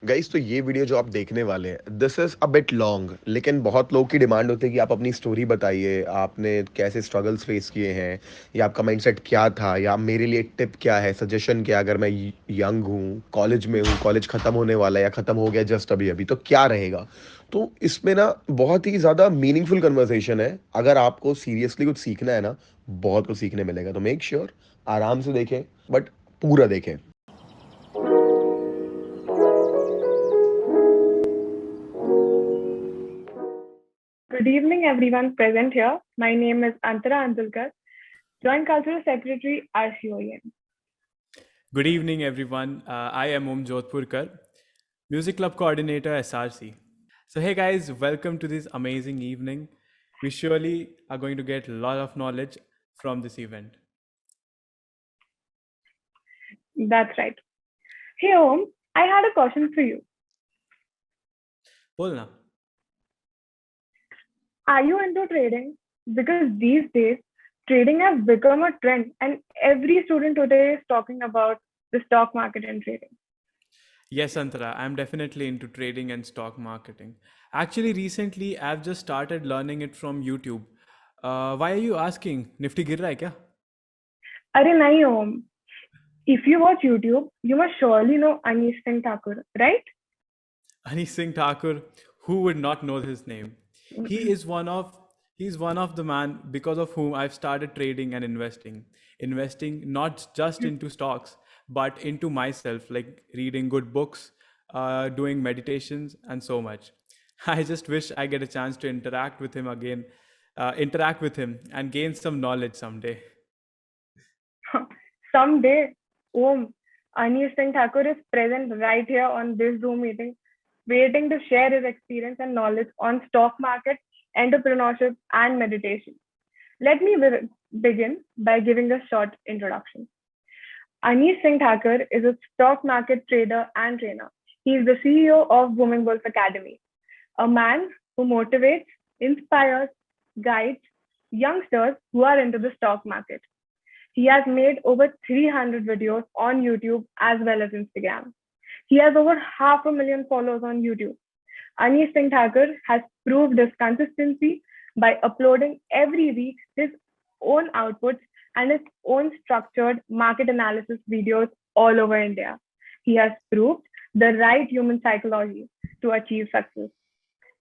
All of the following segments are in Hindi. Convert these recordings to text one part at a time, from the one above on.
गाइस, तो ये वीडियो जो आप देखने वाले हैं, this is a bit long, लेकिन बहुत लोग की डिमांड होती है कि आप अपनी स्टोरी बताइए, आपने कैसे स्ट्रगल्स फेस किए हैं, या आपका माइंडसेट क्या था, या मेरे लिए टिप क्या है, सजेशन क्या, अगर मैं यंग हूँ, कॉलेज में हूँ, कॉलेज खत्म होने वाला है या खत्म हो गया जस्ट अभी अभी, तो क्या रहेगा। तो इसमें ना बहुत ही ज़्यादा मीनिंगफुल कन्वर्सेशन है। अगर आपको सीरियसली कुछ सीखना है ना, बहुत कुछ सीखने मिलेगा, तो मेक श्योर आराम से देखें, बट पूरा देखें। Good evening, everyone present here. My name is Antara Andulkar, Joint Cultural Secretary, RCOEM. Good evening, everyone. I am Jodhpurkar, Music Club Coordinator, SRC. So, hey guys, welcome to this amazing evening. We surely are going to get a lot of knowledge from this event. That's right. Hey, Om, I had a question for you. Bolna. Are you into trading? Because these days, trading has become a trend, and every student today is talking about the stock market and trading. Yes, Antara, I'm definitely into trading and stock marketing. Actually, recently, I've just started learning it from YouTube. Why are you asking? Nifty gir raha hai kya? Arey nahi, Om. If you watch YouTube, you must surely know Anish Singh Thakur, right? Anish Singh Thakur, who would not know his name? He is one of he's one of the man because of whom I've started trading and investing. Investing not just into stocks, but into myself, like reading good books, doing meditations, and so much. I just wish I get a chance to interact with him and gain some knowledge someday. Someday, Om, Anish Singh Thakur is present right here on this Zoom meeting, waiting to share his experience and knowledge on stock market, entrepreneurship, and meditation. Let me begin by giving a short introduction. Anish Singh Thakur is a stock market trader and trainer. He is the CEO of Booming Bulls Academy, a man who motivates, inspires, guides youngsters who are into the stock market. He has made over 300 videos on YouTube as well as Instagram. He has over 500,000 followers on YouTube. Anish Singh Thakur has proved his consistency by uploading every week his own outputs and his own structured market analysis videos all over India. He has proved the right human psychology to achieve success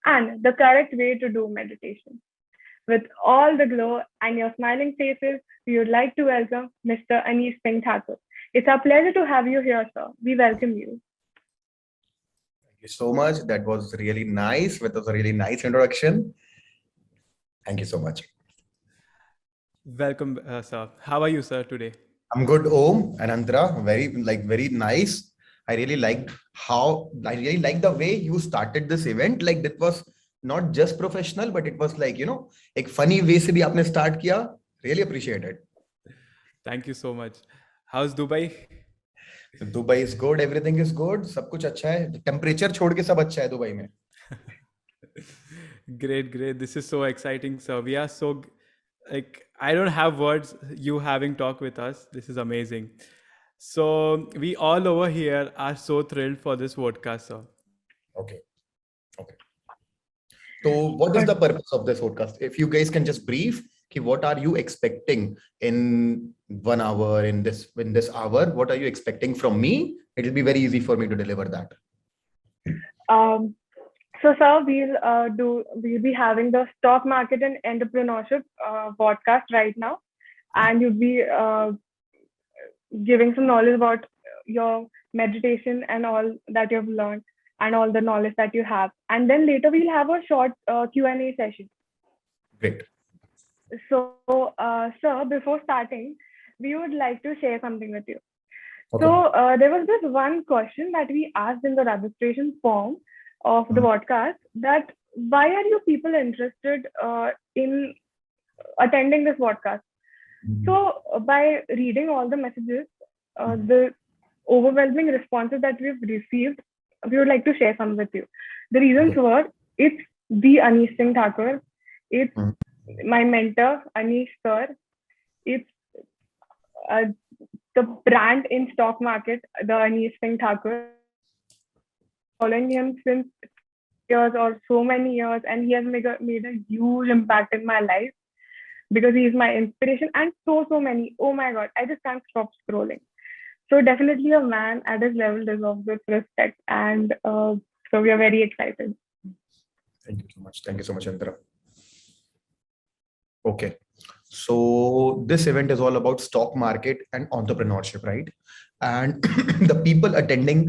and the correct way to do meditation. With all the glow and your smiling faces, we would like to welcome Mr. Anish Singh Thakur. It's our pleasure to have you here, sir. We welcome you. Thank you so much. That was really nice. That was a really nice introduction. Thank you so much. Welcome, sir. How are you, sir, today? I'm good, Om and Andra. Very nice. I really like the way you started this event. Like that was not just professional, but it was like, एक funny way से भी आपने start किया. Really appreciate it. Thank you so much. How's Dubai? Dubai is good. Everything is good. सब कुछ अच्छा है. Temperature छोड़ के सब अच्छा है दुबई में. Great, great. This is so exciting, sir. We are so like I don't have words. You having talk with us. This is amazing. So we all over here are so thrilled for this podcast, sir. Okay. Okay. So, what is the purpose of this podcast? If you guys can just brief, what are you expecting in 1 hour in this hour? What are you expecting from me? It will be very easy for me to deliver that. Um, so, sir, we'll be having the stock market and entrepreneurship podcast right now, and you'll be giving some knowledge about your meditation and all that you've learned and all the knowledge that you have. And then later we'll have a short Q&A session. Great. So, sir, before starting, we would like to share something with you. Okay. So, there was this one question that we asked in the registration form of the podcast that why are you people interested in attending this podcast? So, by reading all the messages, the overwhelming responses that we've received, we would like to share some with you. The reasons were it's the Anish Singh Thakur, it's my mentor, Anish sir, it's uh, the brand in stock market, the Anish Singh Thakur, following him since years or so many years, and he has made a huge impact in my life because he is my inspiration, and so many. Oh my God, I just can't stop scrolling. So definitely a man at his level deserves this respect, and so we are very excited. Thank you so much. Thank you so much, Antara. Okay. So this event is all about stock market and entrepreneurship, right? And the people attending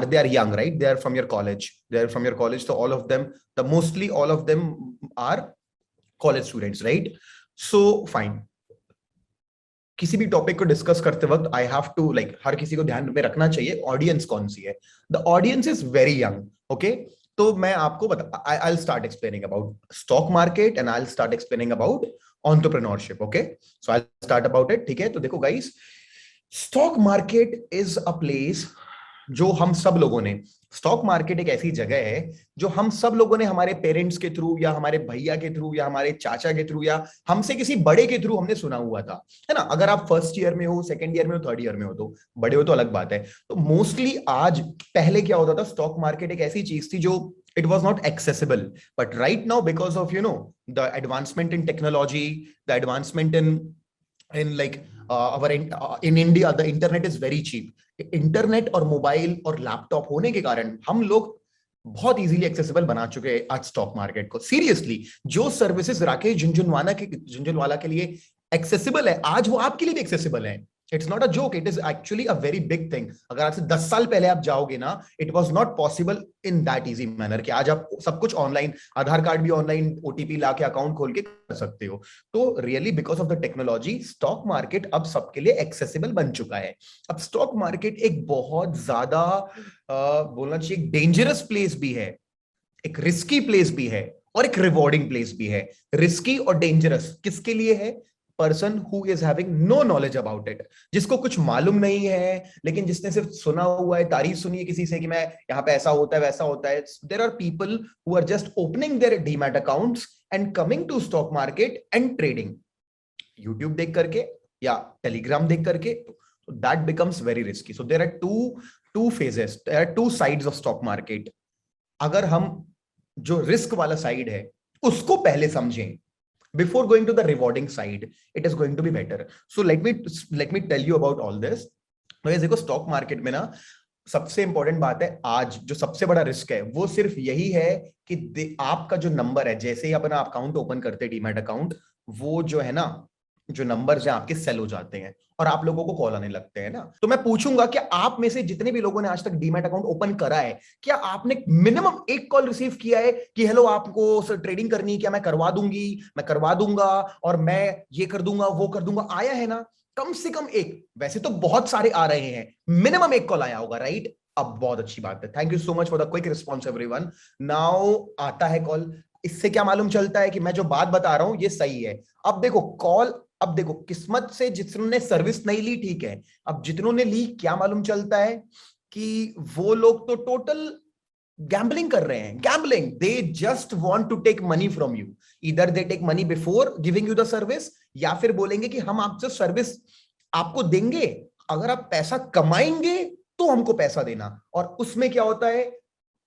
they are young, right? They are from your college. They are from your college. So all of them, mostly all of them are college students, right? So fine. किसी भी टॉपिक को डिस्कस करते वक्त आई हैव टू लाइक हर किसी को ध्यान में रखना चाहिए ऑडियंस कौन सी है. The audience is very young. Okay, तो मैं आपको बता I will start explaining about stock market and I will start explaining about entrepreneurship. Okay, so I will start about it. ठीक है, तो देखो guys, stock market is a place जो हम सब लोगों ने, स्टॉक मार्केट एक ऐसी जगह है जो हम सब लोगों ने हमारे पेरेंट्स के थ्रू या हमारे भैया के थ्रू या हमारे चाचा के थ्रू या हमसे किसी बड़े के थ्रू हमने सुना हुआ था, है ना. अगर आप फर्स्ट ईयर में हो, सेकंड ईयर में हो, थर्ड ईयर में हो, तो बड़े हो तो अलग बात है. तो मोस्टली आज, पहले क्या होता था, स्टॉक मार्केट एक ऐसी चीज थी जो it was not accessible, but right now because of the advancement in technology, the advancement in like in India the internet is very cheap. Internet और मोबाइल और लैपटॉप होने के कारण हम लोग बहुत इजीली एक्सेसिबल बना चुके हैं आज स्टॉक मार्केट को. सीरियसली, जो सर्विसेज राकेश झुनझुनवाला के लिए एक्सेसिबल है, आज वो आपके लिए भी एक्सेसिबल है. It's not a joke, it is actually a very big thing. अगर आज से 10 साल पहले आप जाओगे ना, it was not possible in that easy manner कि आज आप सब कुछ ऑनलाइन, आधार कार्ड भी ऑनलाइन, ओटीपी लाके अकाउंट खोल के कर सकते हो. तो really because of the technology stock market अब सबके लिए एक्सेसिबल बन चुका है. अब स्टॉक मार्केट एक बहुत ज्यादा बोलना चाहिए डेंजरस प्लेस भी है, एक रिस्की प्लेस भी है और एक रिवॉर्डिंग प्लेस भी है. रिस्की और डेंजरस किसके लिए है? Person who is having no knowledge about it, जिसको कुछ मालूम नहीं है, लेकिन जिसने सिर्फ सुना हुआ है, तारीफ सुनी है किसी से कि मैं यहाँ पे ऐसा होता है वैसा होता है. There are people who are just opening their demat accounts and coming to stock market and trading YouTube देख करके या टेलीग्राम देख करके. That becomes very risky. So there are two phases, there are two sides of stock market. अगर हम जो रिस्क वाला साइड है उसको पहले समझें, before going to the rewarding side, it is going to be better. So let me tell you about all this. देखो, स्टॉक मार्केट में ना सबसे इंपॉर्टेंट बात है, आज जो सबसे बड़ा रिस्क है वो सिर्फ यही है कि आपका जो नंबर है, जैसे ही अपना अकाउंट ओपन करते हैं, डीमैट अकाउंट, वो जो है ना, जो नंबर्स हैं आपके सेल हो जाते हैं और आप लोगों को कॉल आने लगते हैं ना. तो मैं पूछूंगा कि आप में से जितने भी लोगों ने आज तक डीमैट अकाउंट ओपन करा है, क्या आपने मिनिमम एक कॉल रिसीव किया है कि हेलो, आपको सर ट्रेडिंग करनी है क्या, मैं करवा दूंगी, मैं करवा दूंगा और मैं ये कर दूंगा वो कर दूंगा? आया है ना कम से कम एक. वैसे तो बहुत सारे आ रहे हैं, मिनिमम एक कॉल आया होगा, राइट? अब बहुत अच्छी बात है. Thank you so much for the quick response everyone. Now आता है कॉल. इससे क्या मालूम चलता है कि मैं जो बात बता रहा हूं ये सही है. अब देखो कॉल, अब देखो किस्मत से जिन्होंने सर्विस नहीं ली, ठीक है, अब जितनों ने ली, क्या मालूम चलता है कि वो लोग तो टोटल गैम्बलिंग कर रहे हैं. Gambling, they just want to take money from you. इधर they take money before giving you the service, या फिर बोलेंगे कि हम आपसे सर्विस आपको देंगे, अगर आप पैसा कमाएंगे तो हमको पैसा देना. और उसमें क्या होता है,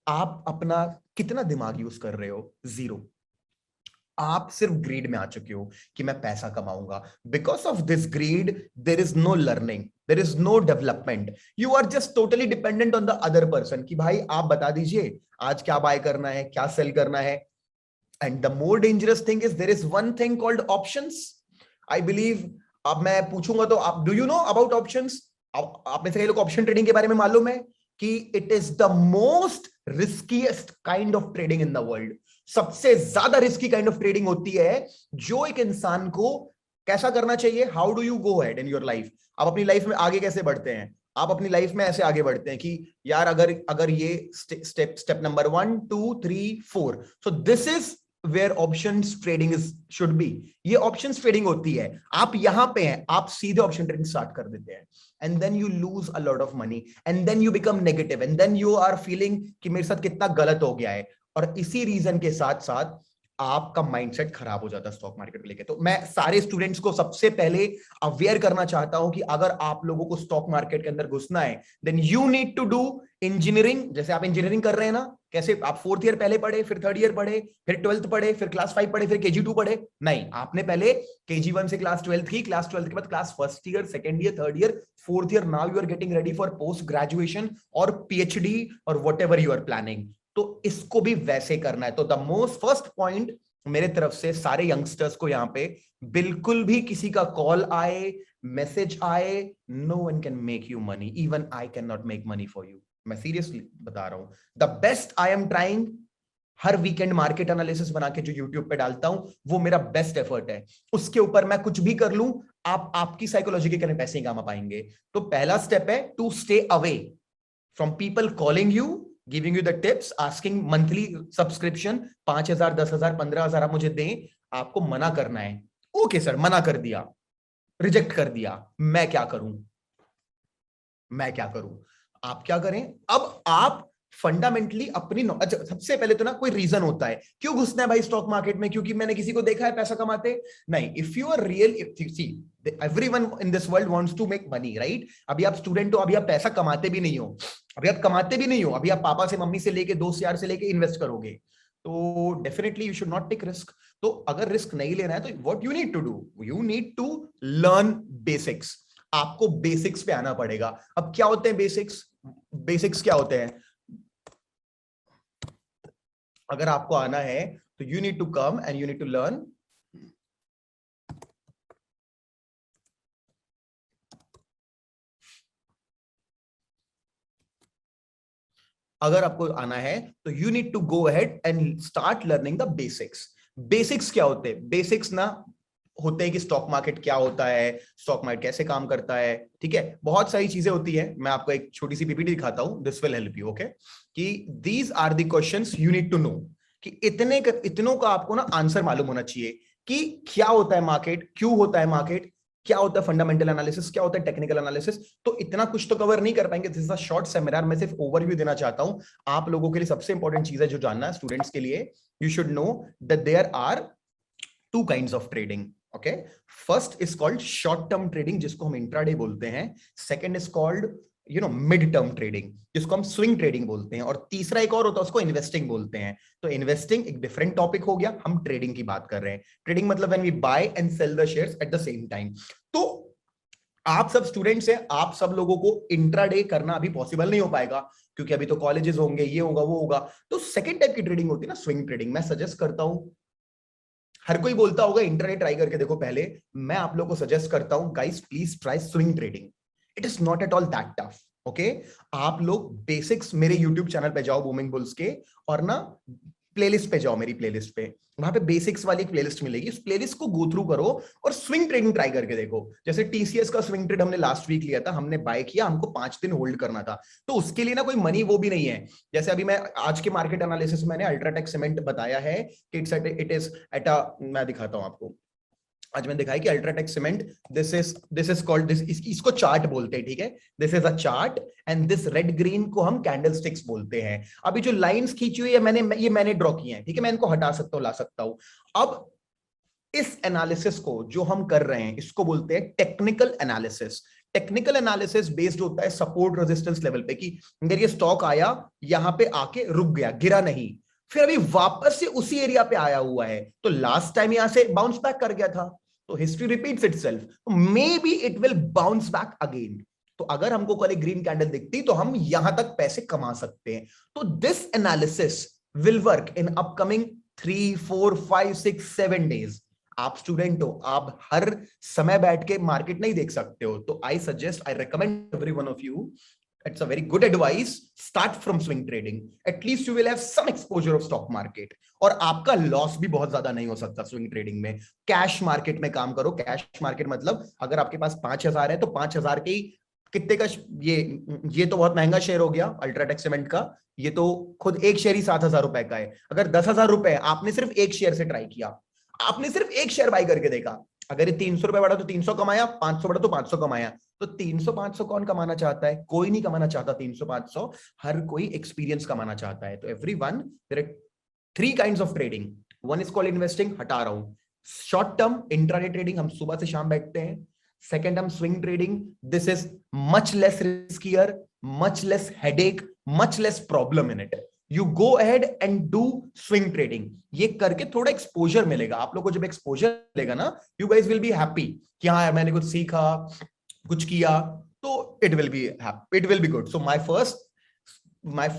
आप अपना कितना दिमाग यूज कर रहे हो? जीरो. आप सिर्फ ग्रीड में आ चुके हो कि मैं पैसा कमाऊंगा. Because of this greed there is no learning, there is no development. You are just totally dependent on the other person कि भाई आप बता दीजिए आज क्या बाय करना है, क्या सेल करना है. And the more dangerous thing is there is one thing called options. I believe, अब मैं पूछूंगा तो आप, do you know about options? आप में से कई लोग ऑप्शन ट्रेडिंग के बारे में मालूम है कि it is the most riskiest kind of trading in the world. सबसे ज्यादा रिस्की काइंड ऑफ ट्रेडिंग होती है जो एक इंसान को कैसा करना चाहिए. How do you go ahead in your life? आप अपनी लाइफ में आगे कैसे बढ़ते हैं? आप अपनी लाइफ में ऐसे आगे बढ़ते हैं कि यार अगर ये step number 1 2 3 4, so this is where options trading should be. ये ऑप्शंस ट्रेडिंग होती है. आप यहां पे हैं, आप सीधे ऑप्शन ट्रेडिंग स्टार्ट कर देते हैं, and then you lose a lot of money, and then you become negative, and then you are feeling कि मेरे साथ कितना गलत हो गया है. और इसी रीजन के साथ साथ आपका माइंडसेट खराब हो जाता है स्टॉक मार्केट को लेके। तो मैं सारे स्टूडेंट्स को सबसे पहले अवेयर करना चाहता हूं कि अगर आप लोगों को स्टॉक मार्केट के अंदर घुसना है, then you need to do engineering. जैसे आप इंजीनियरिंग कर रहे हैं ना, कैसे आप 4th ईयर पहले पढ़े, फिर 3rd ईयर पढ़े, फिर 12th पढ़े, फिर क्लास 5 पढ़े, फिर KG2 पढ़े? नहीं, आपने पहले KG1 से क्लास 12th की, क्लास 12th के बाद class 1st year, 2nd year, 3rd year, 4th year. Now you are getting ready for post graduation और PhD और whatever you are planning. तो इसको भी वैसे करना है। तो द मोस्ट फर्स्ट पॉइंट मेरे तरफ से सारे यंगस्टर्स को यहाँ पे, बिल्कुल भी किसी का कॉल आए, मैसेज आए, no one can make you money, even I can not make money for you. मैं सीरियसली बता रहा हूं, the best I am trying. हर वीकेंड मार्केट एनालिसिस बना के जो यूट्यूब पे डालता हूं, वो मेरा बेस्ट एफर्ट है। उसके ऊपर मैं कुछ भी कर लूं, आप आपकी साइकोलॉजी के करने पैसे ही कमा पाएंगे। तो पहला स्टेप है to stay away from people calling you, giving you the tips, asking monthly subscription 5,000, 10,000, 15,000 आप मुझे दें। आपको मना करना है। ओके सर, मना कर दिया, रिजेक्ट कर दिया, मैं क्या करूं? मैं क्या करूं? आप क्या करें? अब आप फंडामेंटली अपनी अच्छा, सबसे पहले तो ना कोई रीजन होता है क्यों घुसना है भाई स्टॉक मार्केट में, क्योंकि मैंने किसी को देखा है पैसा कमाते। नहीं, if you are real, see everyone in this world wants to make money, right? अभी आप स्टूडेंट हो, अभी आप पैसा कमाते भी नहीं हो, अभी आप कमाते भी नहीं हो, अभी आप पापा से, मम्मी से लेके, दोस्त यार से लेके इन्वेस्ट करोगे, तो definitely you should not take risk. तो अगर रिस्क नहीं लेना है तो what you need to do, you need to learn basics. आपको बेसिक्स पे आना पड़ेगा। अब क्या होते हैं बेसिक्स? बेसिक्स क्या होते हैं? अगर आपको आना है तो you need to come and you need to learn अगर आपको आना है तो you need to go ahead and start learning the basics. Basics क्या होते हैं? बेसिक्स ना होते हैं कि स्टॉक मार्केट क्या होता है, स्टॉक मार्केट कैसे काम करता है, ठीक है? बहुत सारी चीजें होती है। मैं आपको एक छोटी सी PPT दिखाता हूं, this will help you, okay? कि these are the questions you need to know, कि इतनों का आपको ना आंसर मालूम होना चाहिए कि क्या होता है मार्केट, क्यों होता है मार्केट, क्या होता है फंडामेंटल एनालिसिस, क्या होता है टेक्निकल एनालिसिस। तो इतना कुछ तो कवर नहीं कर पाएंगे, this is a short seminar. मैं सिर्फ ओवरव्यू देना चाहता हूं। आप लोगों के लिए सबसे इंपॉर्टेंट चीज है जो जानना है स्टूडेंट्स के लिए, you should know that there are two kinds of trading, okay? First is called short term trading, जिसको हम इंट्राडे बोलते हैं। Second is called mid term trading, जिसको हम स्विंग ट्रेडिंग बोलते हैं। और तीसरा एक और होता है, उसको इन्वेस्टिंग बोलते हैं। तो इन्वेस्टिंग एक डिफरेंट टॉपिक हो गया, हम ट्रेडिंग की बात कर रहे हैं। ट्रेडिंग मतलब when we buy and sell the shares at the same time. तो आप सब स्टूडेंट्स हैं, आप सब लोगों को इंट्राडे करना अभी पॉसिबल नहीं हो पाएगा, क्योंकि अभी तो कॉलेजेस होंगे, ये होगा वो होगा। तो सेकंड टाइप की ट्रेडिंग होती है ना, स्विंग ट्रेडिंग। मैं सजेस्ट करता हूं, हर कोई बोलता होगा इंट्राडे ट्राई करके देखो पहले, मैं आप लोगों को सजेस्ट करता हूं guys, please try swing trading. It is not at all that tough, okay? आप लोग बेसिक्स मेरे यूट्यूब चैनल पे जाओ, बूमिंग बुल्स के, और ना प्लेलिस्ट पे जाओ, मेरी प्लेलिस्ट पे, वहां पे बेसिक्स वाली एक प्लेलिस्ट मिलेगी। उस प्लेलिस्ट को गो थ्रू करो और स्विंग ट्रेडिंग ट्राई करके देखो। जैसे TCS का स्विंग ट्रेड हमने लास्ट वीक लिया था, हमने बाय किया, हमको 5 दिन होल्ड करना था। तो उसके लिए ना कोई मनी वो भी नहीं है। जैसे अभी मैं आज के मार्केट एनालिसिस मैंने अल्ट्राटेक सीमेंट बताया है कि इट इज एट अ, मैं दिखाता हूं आपको, आज मैंने दिखाया कि UltraTech cement, this is called, this इसको चार्ट बोलते हैं, ठीक है? This is a chart and this red green को हम कैंडलस्टिक्स बोलते हैं। अभी जो लाइंस खींची हुई है मैंने ड्रॉ की है, ठीक है? मैं इनको हटा सकता हूं, ला सकता हूं। अब इस एनालिसिस को जो हम कर रहे हैं, इसको बोलते हैं technical analysis. Technical analysis based होता है सपोर्ट रेजिस्टेंस लेवल पे, कि अगर ये स्टॉक आया, यहां पे आके रुक गया, गिरा नहीं, फिर अभी वापस से उसी एरिया पे आया हुआ है, तो लास्ट टाइम यहां से बाउंस बैक कर गया था, तो हिस्ट्री रिपीट्स इटसेल्फ, तो may be it will bounce back again. तो अगर हमको कल एक ग्रीन कैंडल दिखती तो हम यहां तक पैसे कमा सकते हैं। तो this analysis will work in upcoming 3, 4, 5, 6, 7 days. आप स्टूडेंट हो, आप हर समय बैठ के मार्केट नहीं देख सकते हो, तो I recommend every one of you, it's a very good advice, start from swing trading, at least you will have some exposure of stock market, और आपका लॉस भी बहुत ज्यादा नहीं हो सकता स्विंग ट्रेडिंग में। कैश मार्केट में काम करो। कैश मार्केट मतलब अगर आपके पास 5,000 है तो 5,000 के ही कितने का, ये तो बहुत महंगा शेयर हो गया अल्ट्राटेक सीमेंट का, ये तो खुद एक शेयर ही 7,000 रुपए का है। अगर 10,000 रुपए आपने सिर्फ एक शेयर से ट्राई किया, आपने सिर्फ एक शेयर बाय करके देखा, अगर ये 300 रुपए बढ़ा तो 300 कमाया, 500 बढ़ा तो 500 कमाया। तो 300-500 कौन कमाना चाहता है? कोई नहीं कमाना चाहता 300-500, हर कोई एक्सपीरियंस कमाना चाहता है। तो everyone, there are 3 kinds of trading, one is called investing, हटा रहा हूं. शॉर्ट टर्म इंट्राडे ट्रेडिंग, हम सुबह से शाम बैठते हैं. Second term swing trading, this is much less riskier, much less headache, much less problem in it. You go ahead and do swing trading. ये करके थोड़ा एक्सपोजर मिलेगा आप लोग को. जब एक्सपोजर मिलेगा ना, you guys will be happy कि हाँ यार मैंने कुछ सीखा, कुछ किया, तो it will be happy, it will be good. So my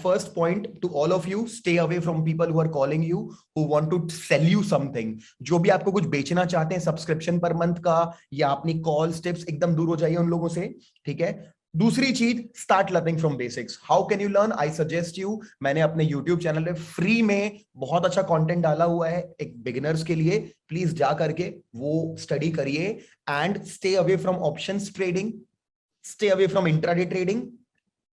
first point to all of you, stay away from people who are calling you, who want to sell you something. जो भी आपको कुछ बेचना चाहते हैं सब्सक्रिप्शन पर मंथ का या अपनी कॉल्स टिप्स, एकदम दूर हो जाइए उन लोगों से, ठीक है. दूसरी चीज, start learning from basics. How can you learn? I suggest you, मैंने अपने यूट्यूब चैनल पे फ्री में बहुत अच्छा कंटेंट डाला हुआ है एक बिगिनर्स के लिए. प्लीज जा करके वो स्टडी करिए and stay away from options trading, stay away from intraday trading.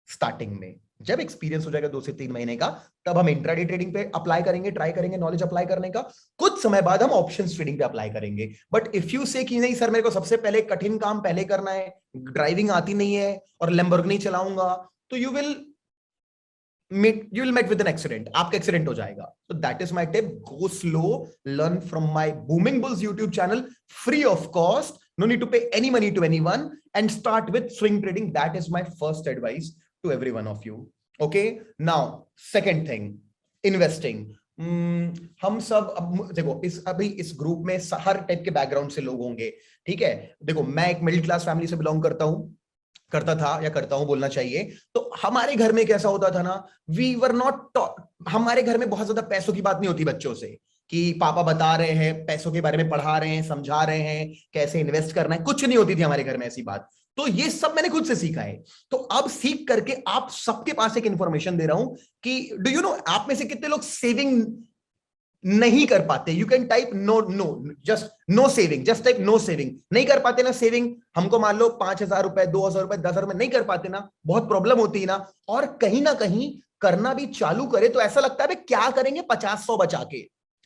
Starting में जब एक्सपीरियंस हो जाएगा 2 से 3 महीने का, तब हम इंट्राडे ट्रेडिंग पे अप्लाई करेंगे, ट्राई करेंगे नॉलेज अप्लाई करने का. कुछ समय बाद हम ऑप्शंस ट्रेडिंग पे अप्लाई करेंगे. बट इफ यू से कि नहीं सर मेरे को सबसे पहले कठिन काम पहले करना है, ड्राइविंग आती नहीं है और लैम्बोर्गिनी चलाऊंगा, तो you will meet with an accident. आपका एक्सीडेंट हो जाएगा. So that is my tip. Go slow, learn from my Booming Bulls YouTube channel, free of cost. No need to pay any money to anyone, and start with swing trading. That is my first advice to every one of you. Okay. Now, second thing, investing. हम सब देखो अभी इस ग्रुप में हर टाइप के बैकग्राउंड से लोग होंगे, ठीक है. देखो मैं एक मिडिल क्लास फैमिली से बिलोंग करता था या करता हूं बोलना चाहिए. तो हमारे घर में कैसा होता था ना, वी वर नॉट, हमारे घर में बहुत ज्यादा पैसों की बात नहीं होती बच्चों से, कि पापा बता रहे हैं पैसों के बारे में, पढ़ा रहे हैं, समझा रहे हैं कैसे इन्वेस्ट करना है, कुछ नहीं होती थी हमारे घर में ऐसी बात. तो ये सब मैंने खुद से सीखा है. तो अब सीख करके आप सबके पास एक इंफॉर्मेशन दे रहा हूं कि डू यू नो, आप में से कितने लोग सेविंग नहीं कर पाते? You can type just no saving, just type no saving. नहीं कर पाते ना सेविंग? हमको मान लो 5,000 रुपए, 2,000 रुपए, 10,000 रुपए नहीं कर पाते ना, बहुत प्रॉब्लम होती है ना. और कहीं ना कहीं करना भी चालू करे तो ऐसा लगता है क्या करेंगे 50-100 बचा के,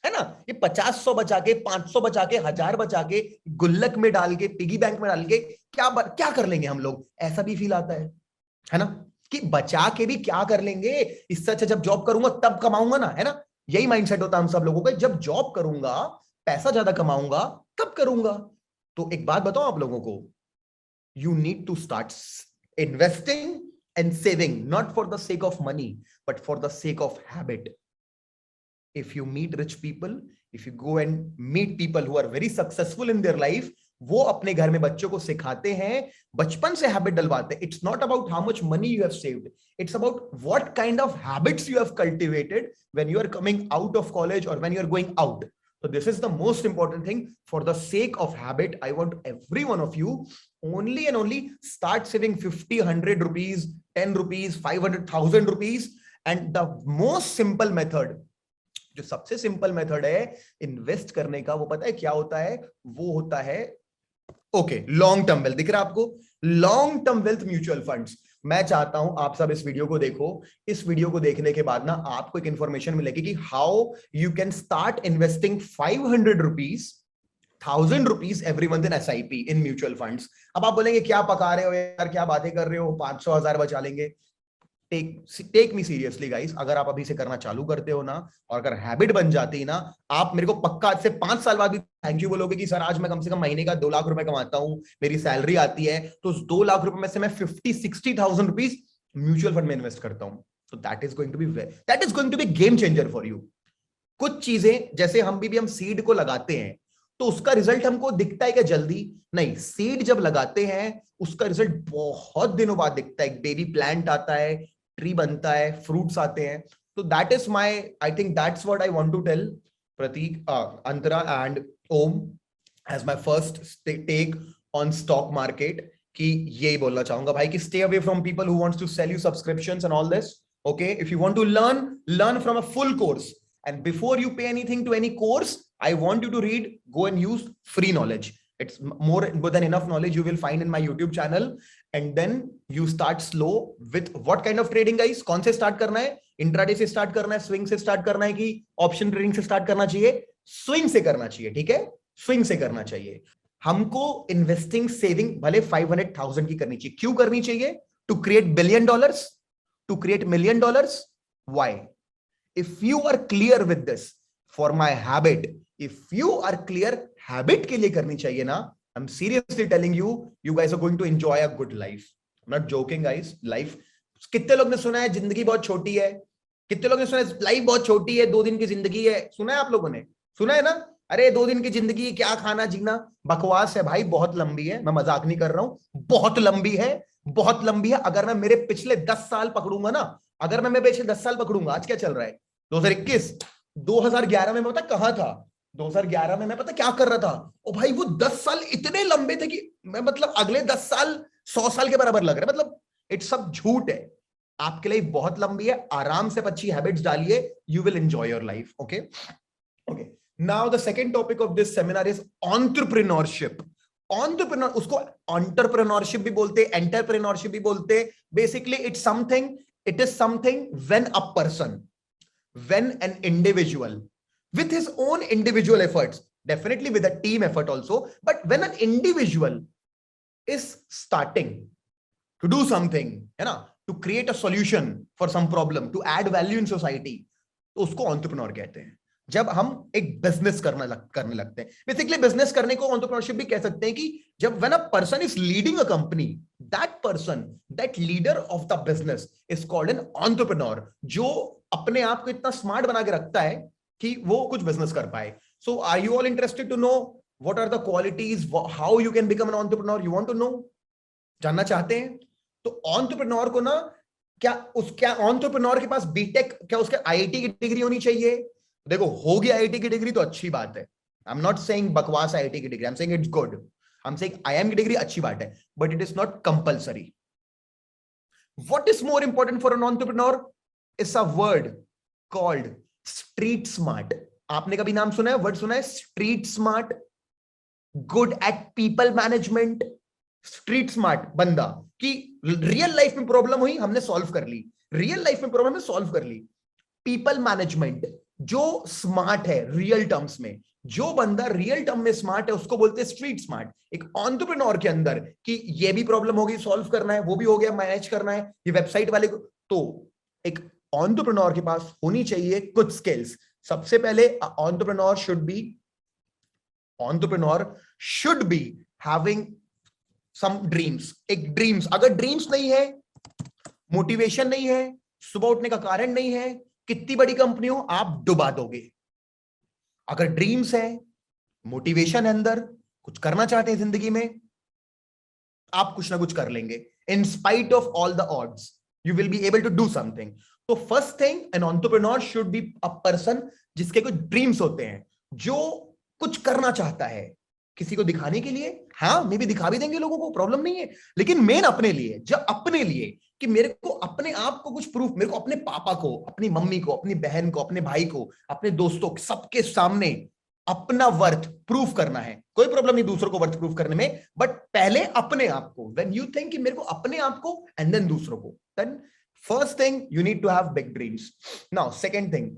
है ना. ये 50-100 बचा के, 500 बचा के, 1000 बचा के, गुल्लक में डाल के, पिगी बैंक में डाल के क्या कर लेंगे हम लोग, ऐसा भी फील आता है ना, कि बचा के भी क्या कर लेंगे, इससे अच्छा जब जॉब करूंगा तब कमाऊंगा ना, है ना. यही माइंडसेट होता है हम सब लोगों का, जब जॉब करूंगा, पैसा ज्यादा कमाऊंगा, तब करूंगा. तो एक बात बताओ आप लोगों को, you need to start investing and saving, not for the sake of money but for the sake of habit. If you meet rich people, if you go and meet people who are very successful in their life, वो अपने घर में बच्चों को सिखाते हैं, बचपन से हैबिट डलवाते हैं. It's not about how much money you have saved. It's about what kind of habits you have cultivated when you are coming out of college or when you are going out. So this is the most important thing. For the sake of habit, I want every one of you only and only start saving 50, 100 rupees, 10 rupees, 500,000 rupees. And the most simple method, जो सबसे सिंपल मेथड है इन्वेस्ट करने का, वो पता है क्या होता है? वो होता है लॉन्ग टर्म वेल्थ. दिख रहा है आपको? Long term wealth mutual funds. मैं चाहता हूं आप सब इस वीडियो को देखो. इस वीडियो को देखने के बाद ना आपको एक इंफॉर्मेशन मिलेगी कि how you can start investing 500 rupees, 1000 rupees every month in SIP in mutual funds. अब आप बोलेंगे क्या पका रहे हो यार, क्या बातें कर रहे हो, 500 1000 बचा लेंगे. Take me seriously guys. अगर आप अभी से करना चालू करते हो ना, और अगर हैबिट बन जाती है ना, आप मेरे को पक्का आज से 5 साल बाद भी थैंक यू बोलोगे कि सर आज मैं कम से कम महीने का 2 लाख रुपए कमाता हूं, मेरी सैलरी आती है, तो उस 2 लाख रुपए में से मैं 50-60,000 रुपीज म्यूचुअल फंड में इन्वेस्ट करता हूं. तो that is going to be game changer for you. कुछ चीजें जैसे हम सीड को लगाते हैं तो उसका रिजल्ट हमको दिखता है क्या जल्दी? नहीं. सीड जब लगाते हैं उसका रिजल्ट बहुत दिनों बाद दिखता है. बेबी प्लांट आता है, ट्री बनता है, फ्रूट्स आते हैं. तो that is my, I think that's what I want to tell Pratik, Antara and Om as my first take on stock market, कि यही बोलना चाहूंगा भाई कि stay away from people who wants to sell you subscriptions and all this. Okay, if you want to learn from a full course, and before you pay anything to any course, I want you to read, go and use free knowledge. It's more than enough knowledge you will find in my YouTube channel. And then you start slow with what kind of trading guys? कौन से start करना है? इंट्राडे से start करना है, swing से start करना है, कि ऑप्शन ट्रेडिंग से start करना चाहिए? swing से करना चाहिए, ठीक है? swing से करना चाहिए. हमको इन्वेस्टिंग सेविंग भले 500,000 की करनी चाहिए. क्यों करनी चाहिए? To create $1 billion, to create $1 million. Why? If you are clear with this, for my habit. If you are clear habit के लिए करनी चाहिए ना, I am seriously telling you, you guys are going to enjoy a good life. Not joking guys. Life, कितने लोग ने सुना है जिंदगी बहुत छोटी है? कितने लोग ने सुना है लाइफ बहुत छोटी है, 2 दिन की जिंदगी है? सुना है आप लोगों ने? सुना है ना? अरे 2 दिन की जिंदगी, क्या खाना जीना, बकवास है भाई. बहुत लंबी है, मैं मजाक नहीं कर रहा हूं. बहुत लंबी है, बहुत लंबी है. अगर मैं मेरे पिछले 10 साल पकड़ूंगा ना, अगर मैं मेरे पिछले 10 साल पकड़ूंगा, आज क्या चल रहा है 2021, 2011 में मैं पता कहां था? 2011 में मैं पता क्या कर रहा था? ओ भाई, वो 10 साल इतने लंबे थे कि मैं मतलब अगले 10 साल 100 साल के बराबर लग रहे. मतलब इट सब झूठ है. आपके लिए बहुत लंबी है. आराम से अच्छी हैबिट्स डालिए, you will enjoy your life. Okay okay. Now the second topic of this seminar is entrepreneurship. Entrepreneur, उसको एंटरप्रेन्योरशिप भी बोलते हैं, एंटरप्रेन्योरशिप भी बोलते हैं. Basically it's something, it is something when a person, when an individual with his own individual efforts, definitely with a team effort also, but when an individual is starting to do something, है ना, to create a solution for some problem, to add value in society, तो उसको एंटरप्रेन्योर कहते हैं. जब हम एक बिजनेस करने लगते हैं. बेसिकली बिजनेस करने को एंटरप्रेन्योरशिप भी कह सकते हैं कि जब when a person is leading a company, that person, that leader of the business is called an entrepreneur. जो अपने आप को इतना स्मार्ट बना के रखता है कि वो कुछ बिजनेस कर पाए. So are you all interested to know what are the qualities, how you can become an entrepreneur? You want to know? जानना चाहते हैं? तो एंटरप्रेन्योर को ना, क्या एंटरप्रेन्योर के पास बीटेक, क्या उसके आईआईटी की डिग्री होनी चाहिए? देखो, होगी आईआईटी की डिग्री तो अच्छी बात है. आई एम नॉट सेइंग बकवास आईआईटी की degree, I am saying it's good. I am saying IIM की डिग्री अच्छी बात है, but it is not compulsory. What is more important for an entrepreneur is a word called street smart. आपने कभी नाम सुना है, वर्ड सुना है? Street smart. Good at people management. Street smart बंदा कि रियल लाइफ में प्रॉब्लम हुई, हमने सॉल्व कर ली. रियल लाइफ में प्रॉब्लम है, सॉल्व कर ली. पीपल मैनेजमेंट, जो स्मार्ट है रियल टर्म्स में, जो बंदा रियल टर्म में स्मार्ट है, उसको बोलते हैं स्ट्रीट स्मार्ट. एक एंटरप्रेन्योर के अंदर कि ये भी प्रॉब्लम होगी, सॉल्व करना है, वो भी हो गया, मैनेज करना है, ये वेबसाइट वाले को. तो एक एंटरप्रेन्योर के पास होनी चाहिए कुछ स्किल्स. सबसे पहले entrepreneur should be having some dreams. एक ड्रीम्स, अगर ड्रीम्स नहीं है, मोटिवेशन नहीं है, सुबह उठने का कारण नहीं है, कितनी बड़ी कंपनी हो आप डुबा दोगे. अगर ड्रीम्स है, मोटिवेशन है, अंदर कुछ करना चाहते हैं जिंदगी में, आप कुछ ना कुछ कर लेंगे. In spite of all the odds you will be able to do something. तो first thing, an entrepreneur should be a person जिसके कुछ ड्रीम्स होते हैं, जो कुछ करना चाहता है किसी को दिखाने के लिए. हाँ, मे भी दिखा भी देंगे लोगों को, प्रॉब्लम नहीं है, लेकिन मेन अपने लिए. जब अपने लिए कि मेरे को अपने आप को कुछ प्रूफ, मेरे को अपने पापा को, अपनी मम्मी को, अपनी बहन को, अपने भाई को, अपने दोस्तों, सबके सामने अपना वर्थ प्रूफ करना है. कोई प्रॉब्लम नहीं दूसरों को वर्थ प्रूफ करने में, बट पहले अपने आप को. व्हेन यू थिंक कि मेरे को अपने आप को, एंड देन दूसरों को, then first thing you need to have big dreams. Now second thing,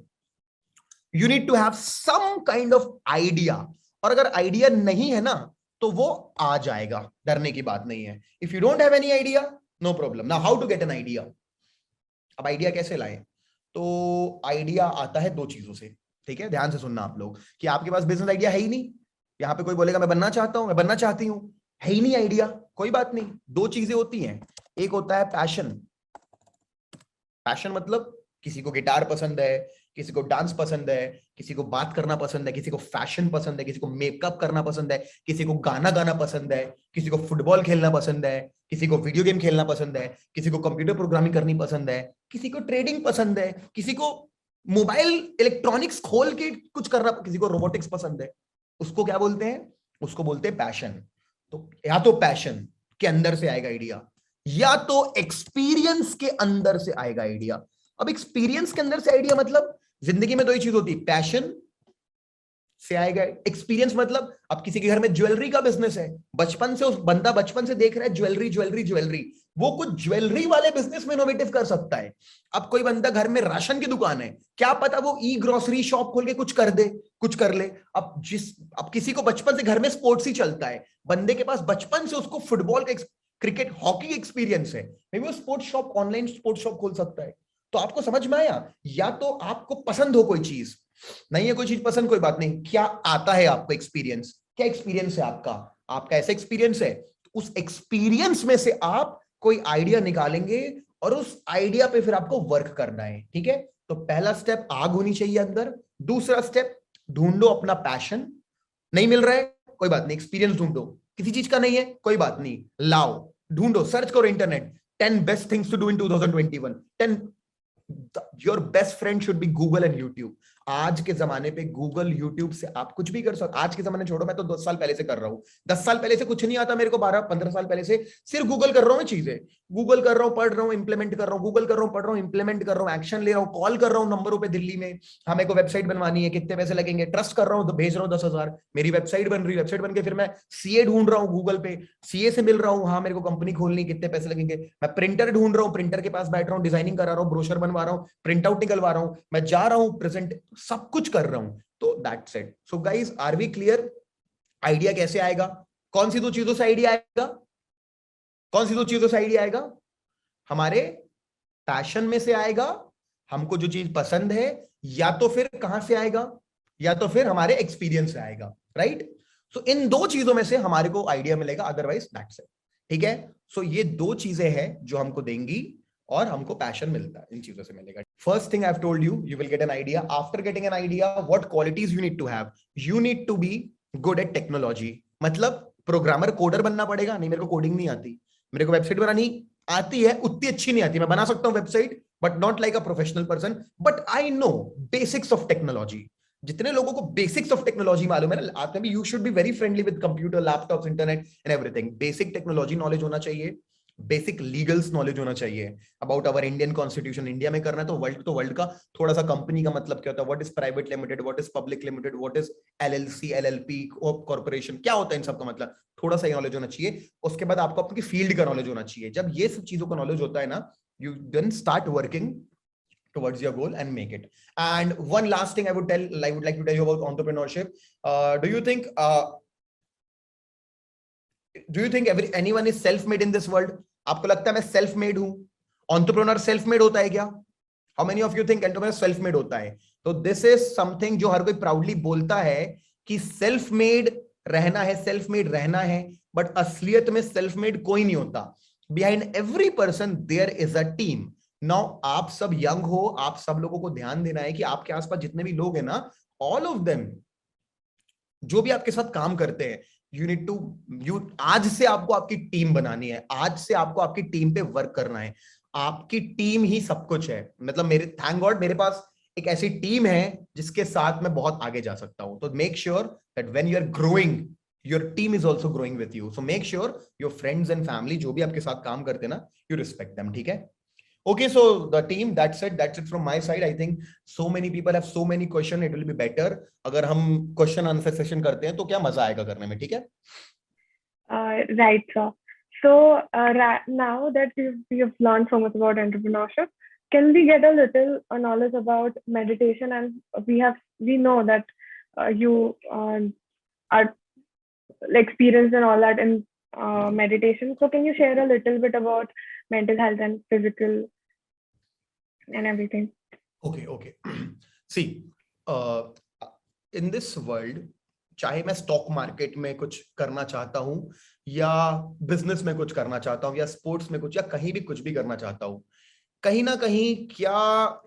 you need to have some kind of idea. और अगर आइडिया नहीं है ना, तो वो आ जाएगा, डरने की बात नहीं है. If you don't have any idea, no problem. Now how to get an idea. अब आइडिया कैसे लाएं? तो आइडिया आता है 2 चीजों से. ठीक है, ध्यान से सुनना आप लोग, कि आपके पास बिजनेस आइडिया है ही नहीं. यहां पे कोई बोलेगा मैं बनना चाहता हूं, मैं बनना चाहती हूं, है ही नहीं आइडिया, कोई बात नहीं. 2 चीजें होती हैं. एक होता है पैशन. पैशन मतलब किसी को गिटार पसंद है, किसी को डांस पसंद है, किसी को बात करना पसंद है, किसी को फैशन पसंद है, किसी को मेकअप करना पसंद है, किसी को गाना गाना पसंद है, किसी को फुटबॉल खेलना पसंद है, किसी को वीडियो गेम खेलना पसंद है, किसी को कंप्यूटर प्रोग्रामिंग करनी पसंद है, किसी को ट्रेडिंग पसंद है, किसी को मोबाइल इलेक्ट्रॉनिक्स खोल के कुछ करना, किसी को रोबोटिक्स पसंद है. उसको क्या बोलते हैं? उसको बोलते हैं पैशन. तो या तो पैशन के अंदर से आएगा आइडिया, या तो एक्सपीरियंस के अंदर से आएगा आइडिया. अब एक्सपीरियंस के अंदर से आइडिया मतलब, जिंदगी में 2 ही चीज होती है, पैशन से आएगा एक्सपीरियंस. मतलब अब किसी के घर में ज्वेलरी का बिजनेस है, बचपन से उस बंदा बचपन से देख रहा है ज्वेलरी ज्वेलरी ज्वेलरी, वो कुछ ज्वेलरी वाले बिजनेस में इनोवेटिव कर सकता है. अब कोई बंदा घर में राशन की दुकान है, क्या पता वो ई ग्रोसरी शॉप खोल के कुछ कर दे, कुछ कर ले. अब किसी को बचपन से घर में स्पोर्ट्स ही चलता है, बंदे के पास बचपन से उसको फुटबॉल का, क्रिकेट, हॉकी एक्सपीरियंस है, मे बी वो sports shop, online sports shop खोल सकता है. तो आपको समझ में आया? या तो आपको पसंद हो कोई चीज, नहीं है कोई चीज पसंद, कोई बात नहीं, क्या आता है आपको एक्सपीरियंस, क्या एक्सपीरियंस है आपका, आपका ऐसा एक्सपीरियंस है, उस एक्सपीरियंस में से आप कोई आइडिया निकालेंगे और उस आइडिया पे फिर आपको वर्क करना है, ठीक है। तो पहला स्टेप आग होनी चाहिए अंदर। दूसरा स्टेप, ढूंढो अपना पैशन। नहीं मिल रहा है कोई बात नहीं, एक्सपीरियंस ढूंढो। किसी चीज का नहीं है कोई बात नहीं, लाओ, ढूंढो, सर्च करो internet, 10 best things to do in 2021। 10 your best friend should be Google and YouTube. आज के जमाने पे गूगल यूट्यूब से आप कुछ भी कर सकते। आज के जमाने छोड़ो, मैं तो 10 साल पहले से कर रहा हूं, 10 साल पहले से कुछ नहीं आता मेरे को, 12-15 साल पहले से सिर्फ गूगल कर रहा हूं, चीजें गूगल कर रहा हूं, पढ़ रहा हूं, इंप्लीमेंट कर रहा हूं, गूगल कर रहा हूं, पढ़ रहा हूं, इंप्लीमेंट कर रहा हूं, एक्शन ले रहा हूं, कॉल कर रहा हूं नंबरों पे दिल्ली में, हाँ मेरे को वेबसाइट बनवानी है, कितने पैसे लगेंगे, ट्रस्ट कर रहा हूं तो भेज रहा हूं 10,000, मेरी वेबसाइट बन रही, वेबसाइट बन के फिर मैं सीए ढूंढ रहा हूं गूगल पे, सीए से मिल रहा हूं, हाँ मेरे को कंपनी खोलनी, कितने पैसे लगेंगे, मैं प्रिंटर ढूंढ रहा हूं, प्रिंटर के पास बैठ रहा हूं, डिजाइनिंग करा रहा हूं, ब्रोशर बनवा रहा हूं, प्रिंट आउट निकलवा रहा हूं, मैं जा रहा हूं प्रेजेंट, सब कुछ कर रहा हूं। तो that's it. So guys, are we clear? Idea कैसे आएगा? कौन सी दो चीजों से आइडिया आएगा? कौन सी दो चीजों से आइडिया आएगा? हमारे पैशन में से आएगा, हमको जो चीज पसंद है, या तो फिर कहां से आएगा, या तो फिर हमारे एक्सपीरियंस से आएगा, राइट। सो इन दो चीजों में से हमारे को आइडिया मिलेगा, अदरवाइज दैट्स इट, ठीक है। सो ये दो चीजें हैं जो हमको देंगी और हमको पैशन मिलता है, इन चीजों से मिलेगा। First thing I have told you, you will get an idea. After getting an idea, what qualities you need to have? You need to be good at technology. मतलब प्रोग्रामर, कोडर बनना पड़ेगा? नहीं, मेरे को कोडिंग नहीं आती, मेरे को वेबसाइट बनानी आती है, उतनी अच्छी नहीं आती, मैं बना सकता हूं website, but not like a professional person, but I know basics of technology. जितने लोगों को बेसिक्स ऑफ टेक्नोलॉजी मालूम है ना, आप में you should be very friendly with computer, laptops, internet and everything. Basic technology knowledge होना चाहिए, बेसिक लीगल्स नॉलेज होना चाहिए about our Indian constitution. India में करना है तो वर्ल्ड का थोड़ा सा, कंपनी का मतलब क्या होता है, what is private limited, what is public limited, what is LLC, LLP, corporation, क्या होता है इन सब का मतलब, थोड़ा सा नॉलेज होना चाहिए। उसके बाद आपको अपनी फील्ड का नॉलेज होना चाहिए। जब ये सब चीजों का नॉलेज होता है ना, you then start working towards your goal and make it. And one last thing I would like to tell you about entrepreneurship. Do you think anyone is self made in this world? आपको लगता है मैं self made हूं? entrepreneur self made होता है क्या? How many of you think entrepreneur self made होता है? तो this is something जो हर कोई proudly बोलता है कि self made रहना है, self made रहना है, but असलियत में self made कोई नहीं होता। Behind every person there is a team. Now आप सब यंग हो, आप सब लोगों को ध्यान देना है कि आपके आसपास जितने भी लोग हैं ना, ऑल ऑफ देम, जो भी आपके साथ काम करते हैं, यू नीड टू, आज से आपको आपकी टीम बनानी है, आज से आपको आपकी टीम पे वर्क करना है। आपकी टीम ही सब कुछ है। मतलब मेरे, थैंक गॉड मेरे पास एक ऐसी टीम है जिसके साथ मैं बहुत आगे जा सकता हूं। तो make sure that when you are growing, your team is also growing with you. So make sure your friends and family, जो भी आपके साथ काम करते हैं ना, यू रिस्पेक्ट देम, ठीक है। Okay, so the team, that's it from my side. I think so many people have so many questions. It will be better अगर हम question answer session करते हैं, तो क्या मजा आएगा करने में, ठीक है? Right, sir. So now that we've learned so much about entrepreneurship, can we get a little knowledge about meditation? And we know that you are experienced and all that in meditation. So can you share a little bit about mental health and physical and everything? Okay. See, in this world, चाहे मैं स्टॉक मार्केट में कुछ करना चाहता हूं, या बिजनेस में कुछ करना चाहता हूं, या स्पोर्ट्स में कुछ, या कहीं भी कुछ भी करना चाहता हूं, कहीं ना कहीं क्या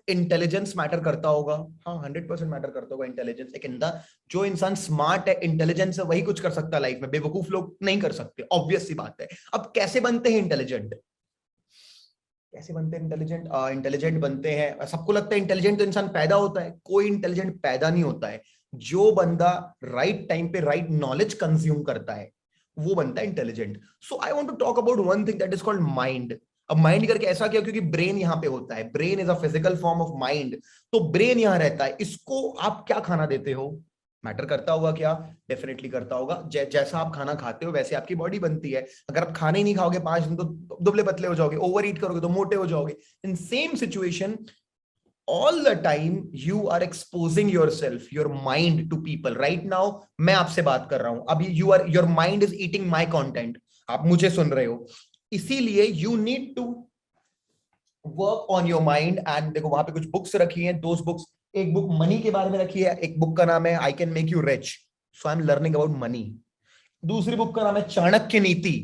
इंटेलिजेंस मैटर करता होगा? हाँ, 100% मैटर करता होगा इंटेलिजेंस। एक जो इंसान स्मार्ट है, इंटेलिजेंस है, वही कुछ कर सकता है लाइफ में, बेवकूफ लोग नहीं कर सकते, ऑब्वियस सी बात है। अब कैसे बनते हैं इंटेलिजेंट? कैसे बनते हैं इंटेलिजेंट? इंटेलिजेंट बनते हैं, सबको लगता है इंटेलिजेंट तो इंसान पैदा होता है, कोई इंटेलिजेंट पैदा नहीं होता है। जो बंदा राइट टाइम पे राइट नॉलेज कंज्यूम करता है, वो बनता है intelligent. So I want to talk about one thing that is called mind. अब माइंड करके ऐसा क्या? क्योंकि ब्रेन यहाँ पे होता है, brain is a physical form of mind, तो ब्रेन यहाँ रहता है। इसको आप क्या खाना देते हो मैटर करता होगा क्या? डेफिनेटली करता होगा। जैसा आप खाना खाते हो वैसे आपकी बॉडी बनती है। अगर आप खाने ही नहीं खाओगे 5 दिन, तो दुबले पतले हो जाओगे, ओवर ईट करोगे तो मोटे हो जाओगे। In same situation, all the time you are exposing yourself, your mind to people. Right now मैं आपसे बात कर रहा हूं, अभी your mind is eating my content, आप मुझे सुन रहे हो, इसीलिए you need to work on your mind। and देखो वहां पे कुछ बुक्स रखी हैं, those books एक बुक मनी के बारे में रखी है, एक बुक का नाम है I can make you rich, so I am learning about money. दूसरी बुक का नाम है चाणक्य नीति,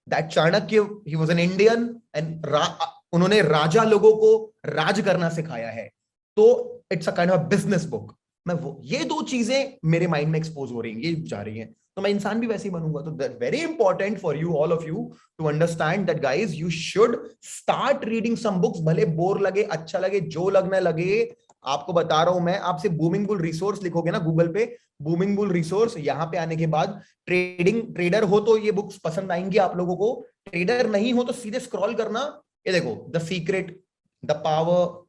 that Chanakya he was an Indian and उन्होंने राजा लोगों को राज करना सिखाया है, तो it's a kind of business book. मैं वो ये दो चीजें मेरे माइंड में एक्सपोज हो रही हैं, ये जा रही हैं, तो मैं इंसान भी वैसे ही बनूंगा। तो that very important for you all of you to understand that guys you should start reading some books, भले बोर लगे, अच्छा लगे, जो लगने लगे। आपको बता रहा हूं मैं, आपसे बूमिंग बुल रिसोर्स लिखोगे ना गूगल पे, बूमिंग बुल रिसोर्स, यहां पे आने के बाद ट्रेडर हो तो ये बुक्स पसंद आएंगी आप लोगों को, ट्रेडर नहीं हो तो सीधे स्क्रॉल करना, ये देखो the secret, the power,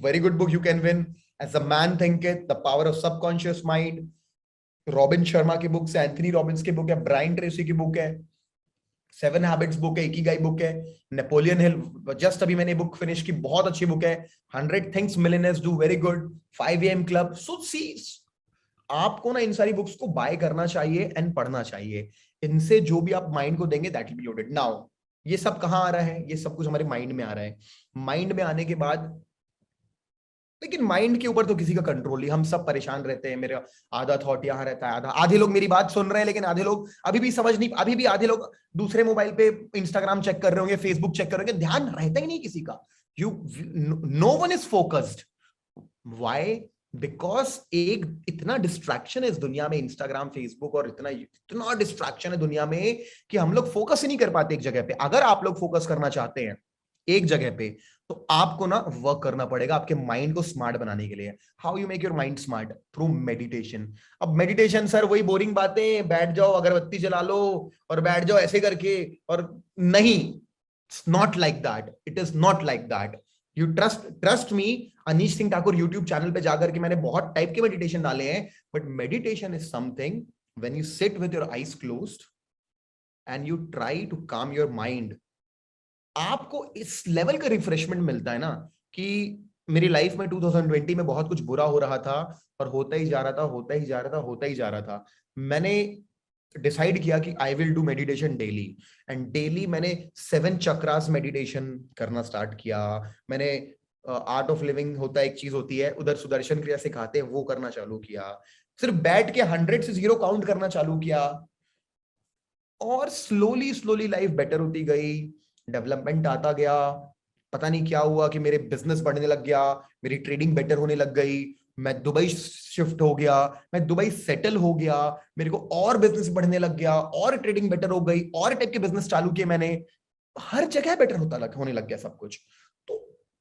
very good book you can win, as a man thinketh, the power of subconscious mind, robin Sharma की बुक है, एंथनी रॉबिन्स की बुक है, ब्रायन ट्रेसी की बुक है, 7 हैबिट्स बुक है, इकिगाई बुक है, नेपोलियन हिल जस्ट अभी मैंने बुक फिनिश की, बहुत अच्छी बुक है, 100 things millionaires do, very good, 5 AM club. So see, आपको ना इन सारी बुक्स को बाय करना चाहिए एंड पढ़ना चाहिए, इनसे जो भी आप माइंड को देंगे that will be loaded. Now ये सब कहां आ रहा है, ये सब कुछ हमारे माइंड में आ रहा है, माइंड में आने के बाद, लेकिन माइंड के ऊपर तो किसी का कंट्रोल नहीं, हम सब परेशान रहते हैं, मेरा आधा थॉट यहाँ रहता है, आधे लोग मेरी बात सुन रहे हैं, लेकिन आधे लोग अभी भी समझ नहीं, अभी भी आधे लोग दूसरे मोबाइल पे इंस्टाग्राम चेक कर रहे होंगे, फेसबुक चेक कर रहे होंगे, ध्यान रहता ही नहीं किसी का। No one is focused, why? Because एक इतना डिस्ट्रैक्शन है इस दुनिया में, इंस्टाग्राम, फेसबुक, और इतना डिस्ट्रैक्शन है दुनिया में कि हम लोग फोकस ही नहीं कर पाते एक जगह पे। अगर आप लोग फोकस करना चाहते हैं एक जगह पे, तो आपको ना वर्क करना पड़ेगा आपके माइंड को स्मार्ट बनाने के लिए। How you make your mind smart? Through meditation. अब मेडिटेशन सर वही बोरिंग बातें, बैठ जाओ अगरबत्ती जला लो और बैठ जाओ ऐसे करके, और नहीं, it's not like that, it is not like that. You trust me, Anish Singh Thakur YouTube channel पे जाकर के मैंने बहुत टाइप के मेडिटेशन डाले हैं, but meditation is something when you sit with your eyes closed and you try to calm your mind, आपको इस लेवल का रिफ्रेशमेंट मिलता है ना कि मेरी लाइफ में 2020 में बहुत कुछ बुरा हो रहा था, और होता ही जा रहा था, होता ही जा रहा था, होता ही जा रहा था। मैंने डिसाइड किया कि I will do meditation daily, and daily मैंने 7 चक्रास मेडिटेशन करना स्टार्ट किया। मैंने आर्ट ऑफ लिविंग होता है, एक चीज होती है उधर, सुदर्शन क्रिया सिखाते हैं, वो करना चालू किया। सिर्फ बैठ के 100 से 0 काउंट करना चालू किया, और स्लोली स्लोली लाइफ बेटर होती गई, डेवलपमेंट आता गया। पता नहीं क्या हुआ कि मेरे बिजनेस बढ़ने लग गया, मेरी ट्रेडिंग बेटर होने लग गई, मैं दुबई शिफ्ट हो गया, मैं दुबई सेटल हो गया, मेरे को और बिजनेस बढ़ने लग गया, और ट्रेडिंग बेटर हो गई, और टाइप के बिजनेस चालू किए मैंने, हर जगह बेटर होने लग गया सब कुछ। तो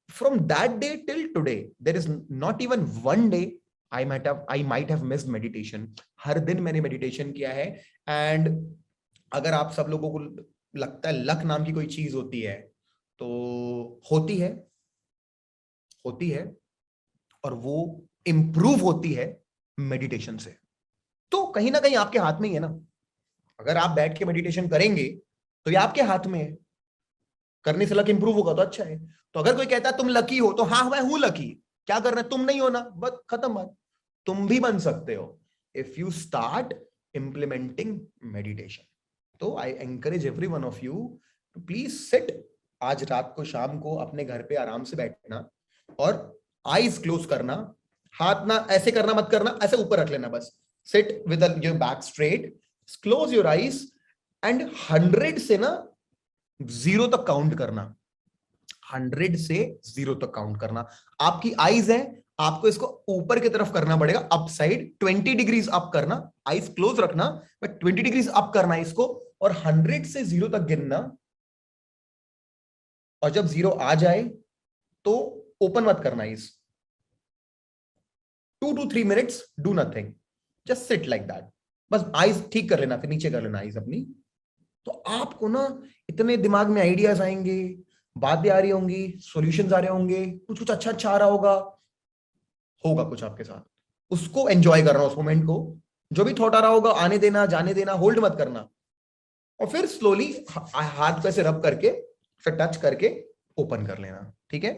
from that day till today there is not even one day I might have missed meditation. हर दिन मैंने मेडिटेशन किया है। एंड अगर आप सब लोगों को लगता है लक नाम की कोई चीज होती है, तो होती है, और वो इंप्रूव होती है मेडिटेशन से। तो कहीं ना कहीं आपके हाथ में ही है ना, अगर आप बैठ के मेडिटेशन करेंगे तो ये आपके हाथ में है, करने से लक इंप्रूव होगा तो अच्छा है। तो अगर कोई कहता है तुम लकी हो, तो हाँ मैं हूं लकी, क्या करना है, तुम नहीं हो ना, बस खत्म बात। तुम भी बन सकते हो if you start implementing meditation. तो I encourage every one of you to please sit, आज रात को शाम को अपने घर पे आराम से बैठना और आईज क्लोज करना, हाथ ना ऐसे करना मत करना, ऐसे ऊपर रख लेना बस, seat with your back straight, close your eyes and 100 से ना 0 तक काउंट करना, 100 से 0 तक काउंट करना। आपकी आईज है, आपको इसको ऊपर की तरफ करना पड़ेगा, अप साइड 20 डिग्रीज अप करना, आईज क्लोज रखना, बट 20 डिग्रीज अप करना इसको, और 100 से 0 तक गिनना। और जब 0 आ जाए तो ओपन मत करना eyes, 2 to 3 minutes do nothing, just sit like that, बस आईज ठीक कर लेना, फिर नीचे कर लेना आईज अपनी। तो आपको ना इतने दिमाग में आइडियाज आएंगे, बातें आ रही होंगी, सॉल्यूशंस आ रहे होंगे, कुछ कुछ अच्छा आ रहा होगा कुछ आपके साथ, उसको एंजॉय करना, उस मोमेंट को, जो भी थॉट आ रहा होगा आने देना, जाने देना, होल्ड मत करना, और फिर स्लोली हाथ पे से रब करके, फिर टच करके ओपन कर लेना। ठीक है,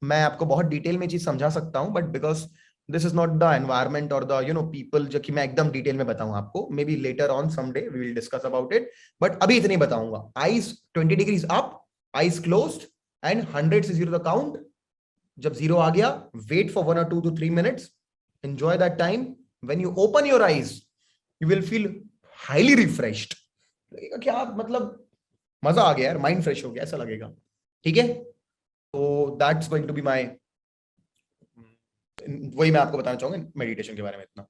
मैं आपको बहुत डिटेल में चीज समझा सकता हूं, but because this is not the environment और द पीपल जो कि मैं एकदम डिटेल में बताऊं आपको, maybe later on someday we will discuss about it, but अभी इतनी बताऊंगा। Eyes 20 degrees up, eyes closed, and 100 से 0 द काउंट, जब जीरो आ गया, wait for 1 or 2 to 3 minutes, enjoy that time. When you open your eyes, you will feel highly refreshed. लगेगा कि आप मतलब मजा आ गया यार, माइंड फ्रेश हो गया, ऐसा लगेगा. ठीक है, तो that's going to be my, वही मैं आपको बताना चाहूंगा मेडिटेशन के बारे में इतना.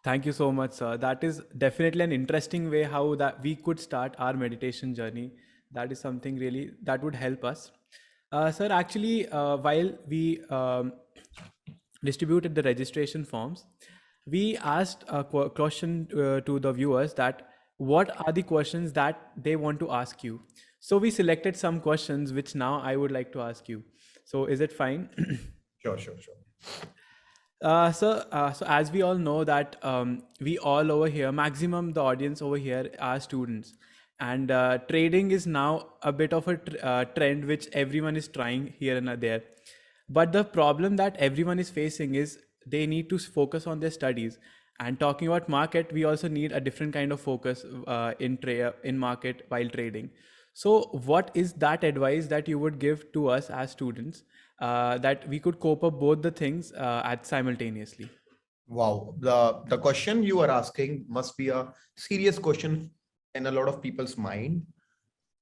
Thank you so much, sir. That is definitely an interesting way how that we could start our meditation journey. That is something really that would help us. Sir, actually, while we distributed the registration forms, we asked a question to the viewers that what are the questions that they want to ask you. So we selected some questions which now I would like to ask you. So is it fine? Sure. So as we all know that we all over here, maximum the audience over here are students, and trading is now a bit of a trend which everyone is trying here and there. But the problem that everyone is facing is they need to focus on their studies. And talking about market, we also need a different kind of focus in market while trading. So what is that advice that you would give to us as students that we could cope up both the things at simultaneously? Wow, the question you are asking must be a serious question in a lot of people's mind.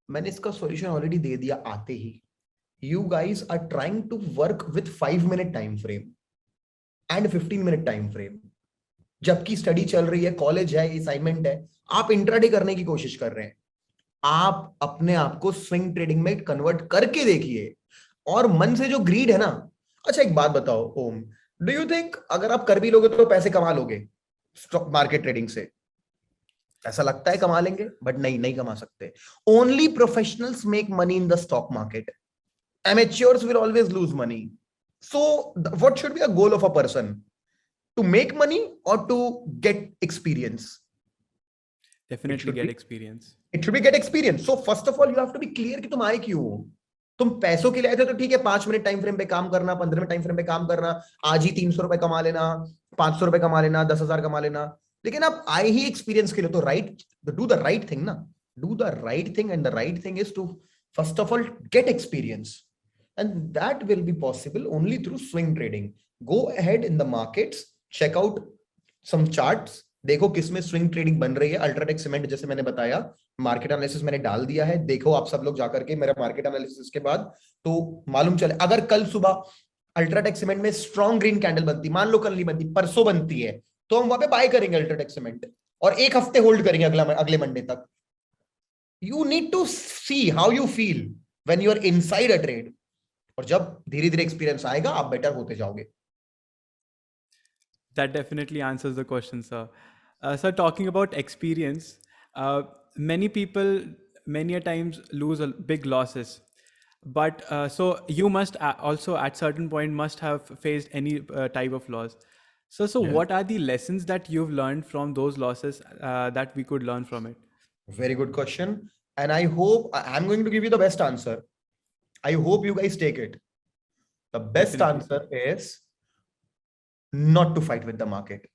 मैंने इसका solution already दे दिया आते ही. You guys are trying to work with 5-minute time frame and 15-minute time frame. जबकि स्टडी चल रही है, कॉलेज है, असाइनमेंट है, आप इंट्राडे करने की कोशिश कर रहे हैं. आप अपने आप को स्विंग ट्रेडिंग में कन्वर्ट करके देखिए, और मन से जो ग्रीड है ना. अच्छा एक बात बताओ ओम, डू यू थिंक अगर आप कर भी लोगे तो पैसे कमा लोगे स्टॉक मार्केट ट्रेडिंग से? ऐसा लगता है कमा लेंगे, बट नहीं कमा सकते. Only professionals make money in the stock market. Amateurs will always lose money. So what should be a goal of a person? To make money or to get experience? Definitely get experience. It should be get experience. So first of all, you have to be clear कि तुम आए क्यों हो. तुम पैसों के लिए आए थे तो ठीक है, 5 मिनट टाइम फ्रेम पे काम करना, 15 मिनट टाइम फ्रेम पे काम करना, आज ही 300 रुपए कमा लेना, 500 रुपए कमा लेना, 10,000 कमा लेना. लेकिन आप आए ही एक्सपीरियंस के लिए, तो right, do the right thing ना. Do the right thing, and the right thing is to first of all get experience. And that will be possible only through swing trading. Go ahead in the markets, check out some charts. देखो किसमें स्विंग ट्रेडिंग बन रही है. अल्ट्राटेक सीमेंट जैसे मैंने बताया, मार्केट एनालिसिस मैंने डाल दिया है. देखो आप सब लोग जाकर के मेरा मार्केट एनालिसिस के बाद, तो मालूम चले. अगर कल सुबह अल्ट्राटेक सीमेंट में स्ट्रॉन्ग ग्रीन कैंडल बनती, मान लो कल नहीं बनती, परसों बनती है, तो हम वहां पे बाय करेंगे अल्ट्राटेक सीमेंट और 1 हफ्ते होल्ड करेंगे अगले मंडे तक. You need to see how you feel when you are inside a trade. और जब धीरे धीरे एक्सपीरियंस आएगा, आप बेटर होते जाओगे. That definitely answers the question, sir. Sir, talking about experience, many people many a times lose big losses, but so you must also at certain point must have faced any type of loss. So Yeah. What are the lessons that you've learned from those losses that we could learn from it? Very good question, and I hope I'm going to give you the best answer. I hope you guys take it. The best Definitely. answer is not to fight with the market.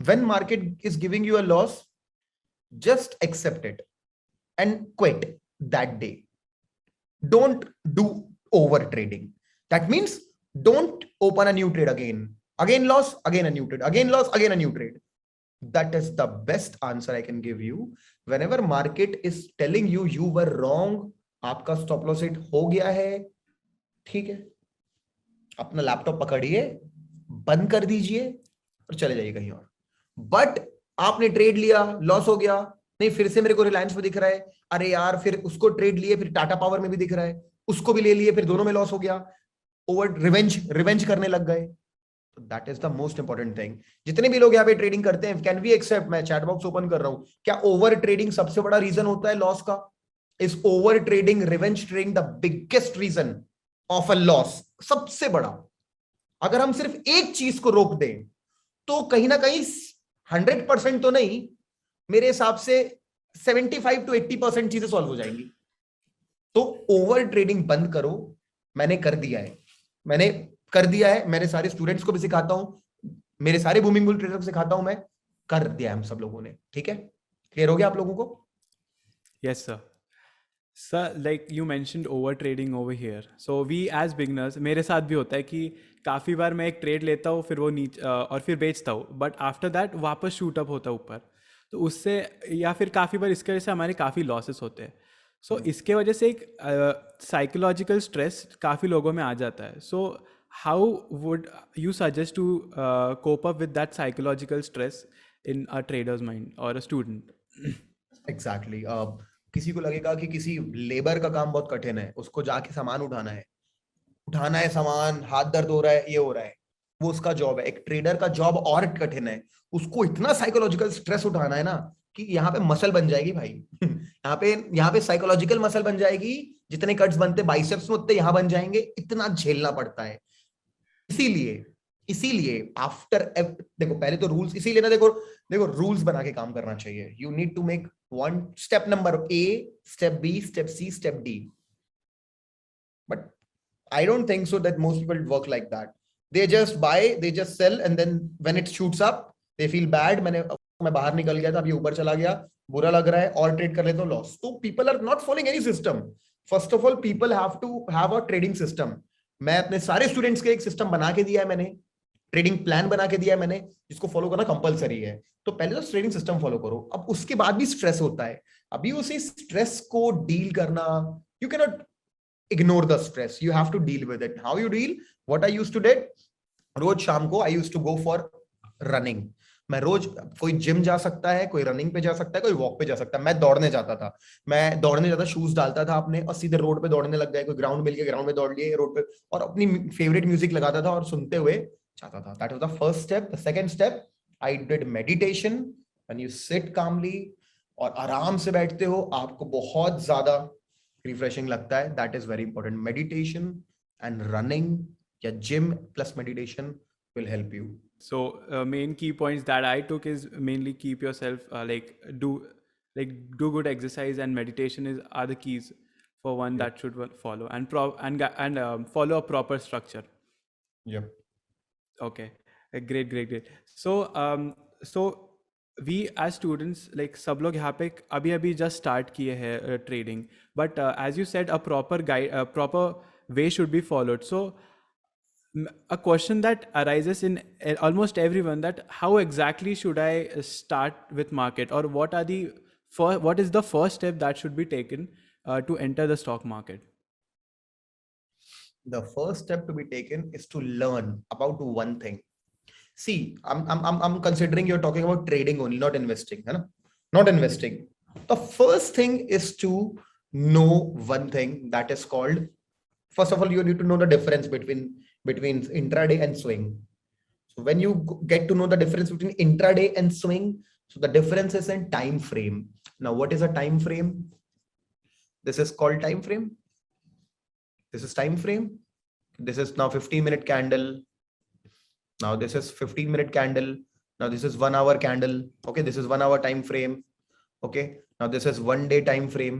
When market is giving you a loss, just accept it and quit that day. Don't do over trading. That means don't open a new trade again. Again loss, again a new trade. Again loss, again a new trade. That is the best answer I can give you. Whenever market is telling you you were wrong, आपका स्टॉप लॉस हिट हो गया है, ठीक है, अपना लैपटॉप पकड़िए, बंद कर दीजिए और चले जाइए कहीं और. बट आपने ट्रेड लिया, लॉस हो गया, नहीं फिर से मेरे को रिलायंस में दिख रहा है, अरे यार फिर उसको ट्रेड लिए, फिर टाटा पावर में भी दिख रहा है, उसको भी ले लिए, फिर दोनों में लॉस हो गया, ओवर रिवेंज करने लग गए. That is the most important thing. जितने भी लोग यहाँ पे ट्रेडिंग करते हैं, कैन वी एक्सेप्ट, मैं चैट बॉक्स ओपन कर रहा हूं, क्या ओवर ट्रेडिंग सबसे बड़ा रीजन होता है लॉस का? Is over trading, revenge trading the biggest reason of a loss? सबसे बड़ा. अगर हम सिर्फ एक चीज को रोक दें, तो कहीं ना कहीं 100% तो नहीं, मेरे हिसाब से 75 to 80% चीजें सॉल्व हो जाएंगी. तो ओवर ट्रेडिंग बंद करो. मैंने कर दिया है, मेरे सारे स्टूडेंट्स को भी सिखाता हूं, मेरे सारे बूमिंग बुल ट्रेडर्स को सिखाता हूं, मैं कर दिया हम सब लोगों ने. ठीक है, क्लियर हो गया आप लोगों को? Yes, sir. Sir, like you mentioned over trading over here. So we as beginners, मेरे साथ भी होता है कि काफ़ी बार मैं एक ट्रेड लेता हूँ फिर वो और फिर बेचता हूँ, बट आफ्टर दैट वापस शूट अप होता है ऊपर, तो उससे या फिर काफ़ी बार इसके वजह से हमारे काफ़ी लॉसेस होते हैं. सो इसके वजह से एक साइकोलॉजिकल स्ट्रेस काफ़ी लोगों में आ जाता है. So how would you suggest to cope up with that psychological stress in a traders mind और अ स्टूडेंट? एग्जैक्टली किसी को लगेगा कि किसी लेबर का काम बहुत कठिन है, उसको जाके सामान उठाना है सामान, हाथ दर्द हो रहा है, ये हो रहा है, वो उसका जॉब है. एक ट्रेडर का जॉब और कठिन है, उसको इतना साइकोलॉजिकल स्ट्रेस उठाना है ना कि यहाँ पे मसल बन जाएगी भाई. यहाँ पे साइकोलॉजिकल मसल बन जाएगी. जितने कट्स बनते बाइसेप्स में उतने यहाँ बन जाएंगे. इतना झेलना पड़ता है. इसीलिए इसीलिए आफ्टर देखो पहले तो रूल्स, इसीलिए ना देखो देखो रूल्स बना के काम करना चाहिए. You need to make one step number A, step B, step C, step D. But I don't think so that most people work like that. They just buy, they just sell, and then when it shoots up, they feel bad. मैं बाहर निकल गया था, अभी ऊपर चला गया, बुरा लग रहा है, और ट्रेड कर लेता हूँ, लॉस. तो people are not following any system. First of all, people have to have a trading system. मैं अपने सारे स्टूडेंट्स के एक सिस्टम बना के दिया है मैंने, ट्रेडिंग प्लान बना के दिया है मैंने, जिसको फॉलो करना कंपलसरी है. तो पहले तो ट्रेडिंग सिस्टम फॉलो करो. अब उसके बाद भी स्ट्रेस होता है. अभी उसी स्ट्रेस को डील करना, you can not ignore the stress. You have to deal with it. How you deal? What I used to do, रोज शाम को I used to go for running. मैं रोज, कोई जिम जा सकता है, कोई रनिंग पे जा सकता है, कोई वॉक पे जा सकता है. मैं दौड़ने जाता था. मैं दौड़ने जाता, शूज डालता था अपने और सीधे रोड पे दौड़ने लग गए. कोई ग्राउंड मिल गया, ग्राउंड में दौड़ लिए रोड पे, और अपनी फेवरेट म्यूजिक लगाता था और सुनते हुए जाता था. That was the first step. The second step, I did meditation. When you sit calmly और आराम से बैठते हो, आपको बहुत ज्यादा रिफ्रेशिंग लगता है. That is very important. Meditation and running या gym plus meditation will help you. So main key points that I took is mainly keep yourself do good exercise, and meditation are the keys for one that should follow, and follow a proper structure. Yep. Okay. Great. So we as students, like सब लोग यहाँ पे अभी just start किए हैं trading, but as you said, a proper guide, a proper way should be followed. So a question that arises in almost everyone, that how exactly should I start with market, or what is the first step that should be taken to enter the stock market? The first step to be taken is to learn about one thing. See, I'm considering you're talking about trading only, not investing, है ना? Not investing. The first thing is to know one thing, that is called, first of all, you need to know the difference between intraday and swing. So when you get to know the difference between intraday and swing, so the difference is in time frame. Now, what is a time frame? This is called time frame. This is time frame. This is now 15-minute candle. Now this is 15-minute candle. Now this is 1 hour candle. Okay, this is 1 hour time frame. Okay, now this is 1 day time frame.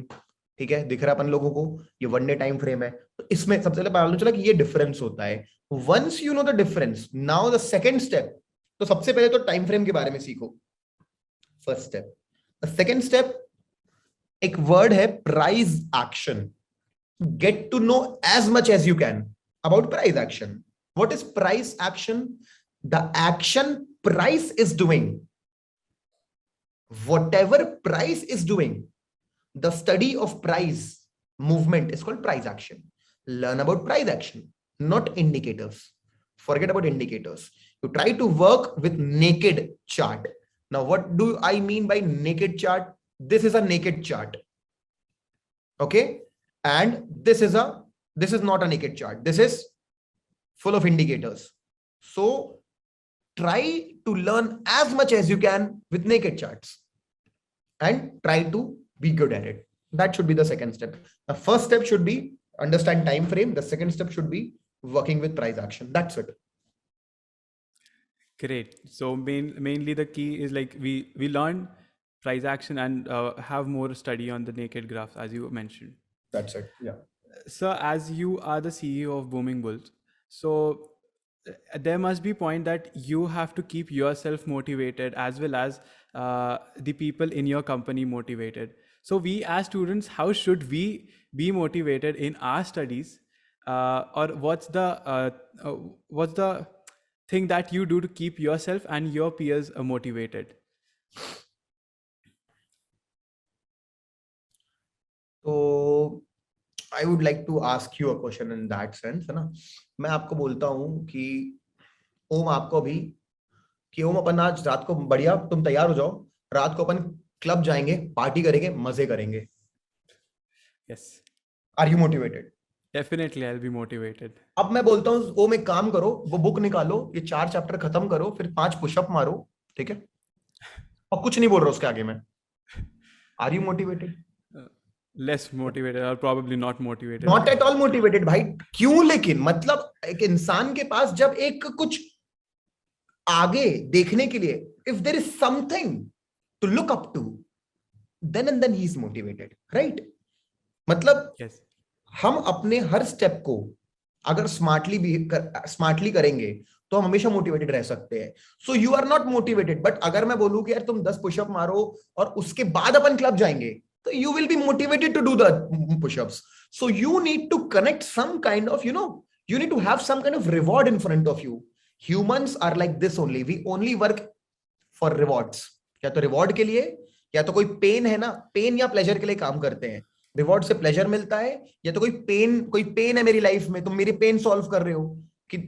ठीक है, दिख रहा है अपन लोगों को, ये 1 डे टाइम फ्रेम है. तो इसमें सबसे पहले मालूम चला कि ये डिफरेंस होता है. Once you know the difference, now the second step, तो सबसे पहले तो टाइम फ्रेम के बारे में सीखो. First step. The second step, एक वर्ड है price action. Get to know as much as you can about price action. What is price action? The action price is doing. Whatever price is doing, the study of price movement is called price action. Learn about price action, not indicators. Forget about indicators. You try to work with naked chart. Now, what do I mean by naked chart? This is a naked chart. Okay. And this is not a naked chart. This is full of indicators. So try to learn as much as you can with naked charts and try to be good at it. That should be the second step. The first step should be understand time frame. The second step should be working with price action. That's it. Great. So mainly the key is like we learn price action and have more study on the naked graphs, as you mentioned. That's it. Yeah. So as you are the CEO of Booming Bulls, so there must be point that you have to keep yourself motivated as well as the people in your company motivated. So we as students, how should we be motivated in our studies, or what's the thing that you do to keep yourself and your peers motivated? तो I would like to ask you a question in that sense, है ना। मैं आपको बोलता हूँ कि ओम, आपको अभी कि ओम अपन आज रात को बढ़िया तुम तैयार हो जाओ, रात को अपन क्लब जाएंगे, पार्टी करेंगे, मजे करेंगे। Yes, are you motivated? definitely I'll be motivated. अब मैं बोलता हूँ ओम एक काम करो, वो बुक निकालो, ये 4 चैप्टर खत्म करो, फिर 5 पुशअप मारो, ठीक है? और कुछ नहीं बोल रहा उसके आगे में। Are you motivated? Less motivated or probably not motivated. Not at all motivated भाई। क्यों? लेकिन मतलब एक इंसान के पास जब एक कुछ आगे देखने के लिए, if there is something to look up to, then and then he is motivated, right? मतलब Yes. हम अपने हर स्टेप को अगर स्मार्टली करेंगे तो हम हमेशा मोटिवेटेड रह सकते हैं। So you are not motivated, but अगर मैं बोलूं कि यार तुम 10 पुशअप मारो और उसके बाद अपन क्लब जाएंगे, तो you will be motivated to do the push-ups. So you need to connect some kind of, you need to have some kind of reward in front of you. Humans are like this only. We only work for rewards. या तो रिवॉर्ड के लिए, या तो कोई पेन है ना, पेन या प्लेजर के लिए काम करते हैं। रिवॉर्ड से प्लेजर मिलता है, या तो कोई पेन है मेरी लाइफ में, तुम मेरी पेन सॉल्व कर रहे हो कि,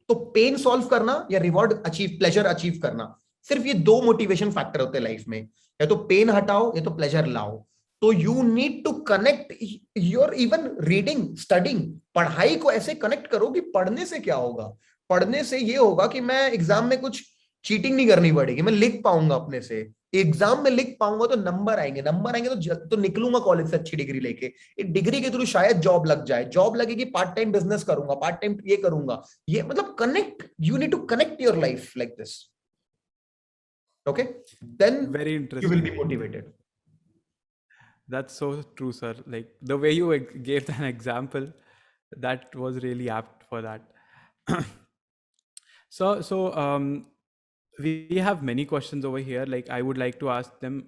तो पेन सॉल्व करना या रिवॉर्ड प्लेजर अचीव करना, सिर्फ ये 2 मोटिवेशन फैक्टर होते हैं लाइफ में। या तो पेन हटाओ या तो प्लेजर लाओ। तो you need to connect your even reading, studying, पढ़ाई को ऐसे कनेक्ट करो कि पढ़ने से क्या होगा। पढ़ने से ये होगा कि मैं एग्जाम में कुछ चीटिंग नहीं करनी पड़ेगी, मैं लिख पाऊंगा अपने से। एग्जाम में लिख पाऊंगा तो नंबर आएंगे तो निकलूंगा कॉलेज से अच्छी डिग्री लेके। एक डिग्री के थ्रू शायद जॉब लग जाए, जॉब लगेगी, पार्ट टाइम बिजनेस करूंगा, पार्ट टाइम ये करूंगा। ये मतलब connect, you need to connect your life like this, okay? Then Very you interesting. will be motivated. That's so true, sir. Like the way you gave an example, that was really apt for that. So we have many questions over here. Like I would like to ask them.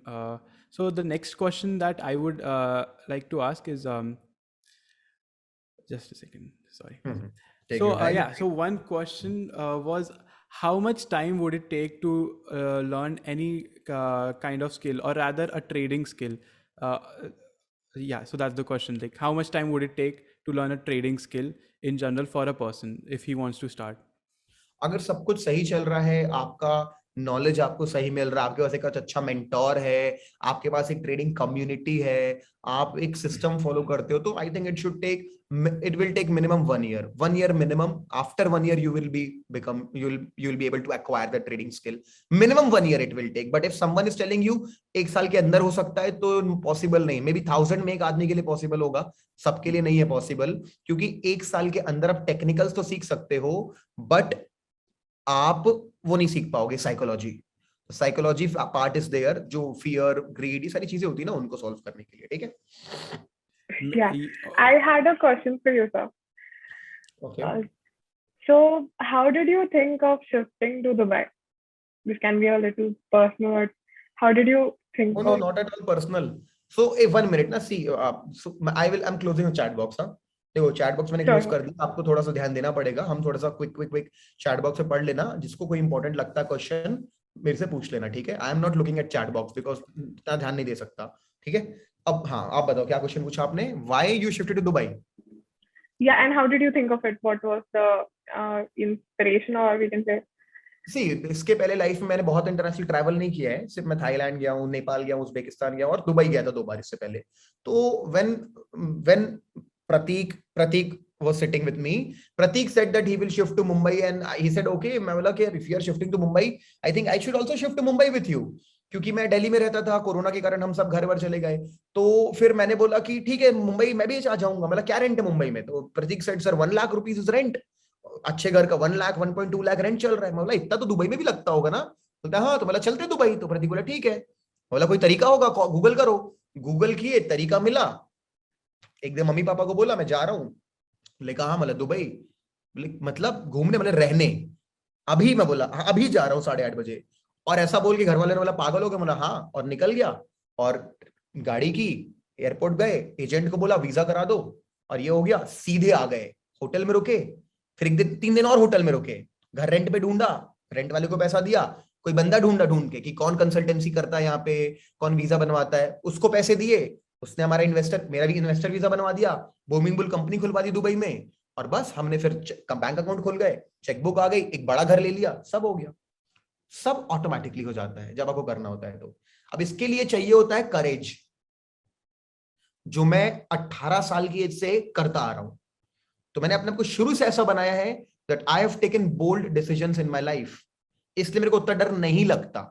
So the next question that I would like to ask is just a second. Sorry. Take So your time. yeah. So one question was, how much time would it take to learn any kind of skill, or rather a trading skill? Yeah, so that's the question. Like, how much time would it take to learn a trading skill in general for a person if he wants to start? अगर सब कुछ सही चल रहा है, आपका नॉलेज आपको सही मिल रहा है, आपके पास एक अच्छा मेंटोर है, आपके पास एक ट्रेडिंग कम्युनिटी है, आप एक सिस्टम फॉलो करते हो, तो I think it will take minimum 1 year. 1 year minimum. After 1 year, you will be able to acquire the trading skill. Minimum 1 year it will take. But if someone is telling you 1 साल के अंदर हो सकता है, तो पॉसिबल नहीं। मे बी 1000 में एक आदमी के लिए पॉसिबल होगा, सबके लिए नहीं है पॉसिबल, क्योंकि 1 साल के अंदर आप टेक्निकल्स तो सीख सकते हो, बट आप वो नहीं सीख पाओगे साइकोलॉजी पार्ट इज देयर, जो फियर, ग्रीड, ये सारी चीजें होती है ना, उनको सॉल्व करने के लिए, ठीक है? Yeah, I had a question for you, sir. Okay. So how did you think of shifting to Dubai? This can be a little personal, but how did you think No, of? not at all personal. So 1 minute ना, see, so I'm closing the chat box, हाँ? देखो चैट बॉक्स मैंने क्लोज कर दिया, आपको थोड़ा सा ध्यान देना पड़ेगा। हम थोड़ा सा क्विक चैट बॉक्स से पढ़ लेना, जिसको कोई इंपॉर्टेंट लगता है क्वेश्चन मेरे से पूछ लेना, ठीक है? I am not looking at chat box because इतना ध्यान नहीं दे सकता, ठीक है? अब हाँ, आप बताओ क्या क्वेश्चन पूछा आपने? Why you shifted to Dubai? Yeah, and how did you think of it? What was the inspiration, or we can say? See, इसके पहले लाइफ में मैंने बहुत इंटरनेशनल ट्रैवल नहीं किया है, सिर्फ मैं थाईलैंड गया हूँ, नेपाल गया हूँ, उज्बेकिस्तान गया हूँ और दुबई गया था 2 बार इससे पहले। तो when Pratik was sitting with me, Pratik said that he will shift to Mumbai, and he said okay, मैं बोला कि if you are shifting to Mumbai, I think I should also shift to Mumbai with you, क्योंकि मैं दिल्ली में रहता था, कोरोना के कारण हम सब घर वर चले गए। तो फिर मैंने बोला कि ठीक है, मुंबई मैं भी आ जाऊंगा। मतलब क्या रेंट है मुंबई में? तो Prateek said sir 1 lakh rupees is rent, अच्छे घर का 1 लाख 1.2 लाख रेंट चल रहा है। मैं बोला इतना तो दुबई में भी लगता होगा ना? बोलता हाँ, तो बोला चलते दुबई। तो प्रतीक बोला ठीक है। बोला कोई तरीका होगा, गूगल करो। गूगल किए, तरीका मिला। एक दिन मम्मी पापा को बोला मैं जा रहा हूँ, बोले कहा? मतलब दुबई। मतलब घूमने, मतलब रहने। अभी मैं बोला हाँ, अभी जा रहा हूँ 8:30 बजे। और ऐसा बोल के घर वाले ने बोला पागल हो गया? बोला हाँ, और निकल गया। और गाड़ी की, एयरपोर्ट गए, एजेंट को बोला वीजा करा दो, और ये हो गया, सीधे आ गए, होटल में रुके, फिर एक दिन 3 दिन और होटल में रुके, घर रेंट पे ढूंढा, रेंट वाले को पैसा दिया, कोई बंदा ढूंढ के कि कौन कंसल्टेंसी करता है यहाँ पे, कौन वीजा बनवाता है, उसको पैसे दिए, उसने हमारा इन्वेस्टर, मेरा भी इन्वेस्टर वीजा बनवा दिया, बूमिंग बुल कंपनी खुलवा दी दुबई में, और बस हमने फिर बैंक अकाउंट खोल गए, चेकबुक आ गई, एक बड़ा घर ले लिया, सब हो गया। सब ऑटोमेटिकली हो जाता है जब आपको करना होता है तो। अब इसके लिए चाहिए होता है करेज, जो मैं 18 साल की एज से करता आ रहा हूं। तो मैंने अपने आप को शुरू से ऐसा बनाया है that I have taken bold decisions in my life, इसलिए मेरे को उतना डर नहीं लगता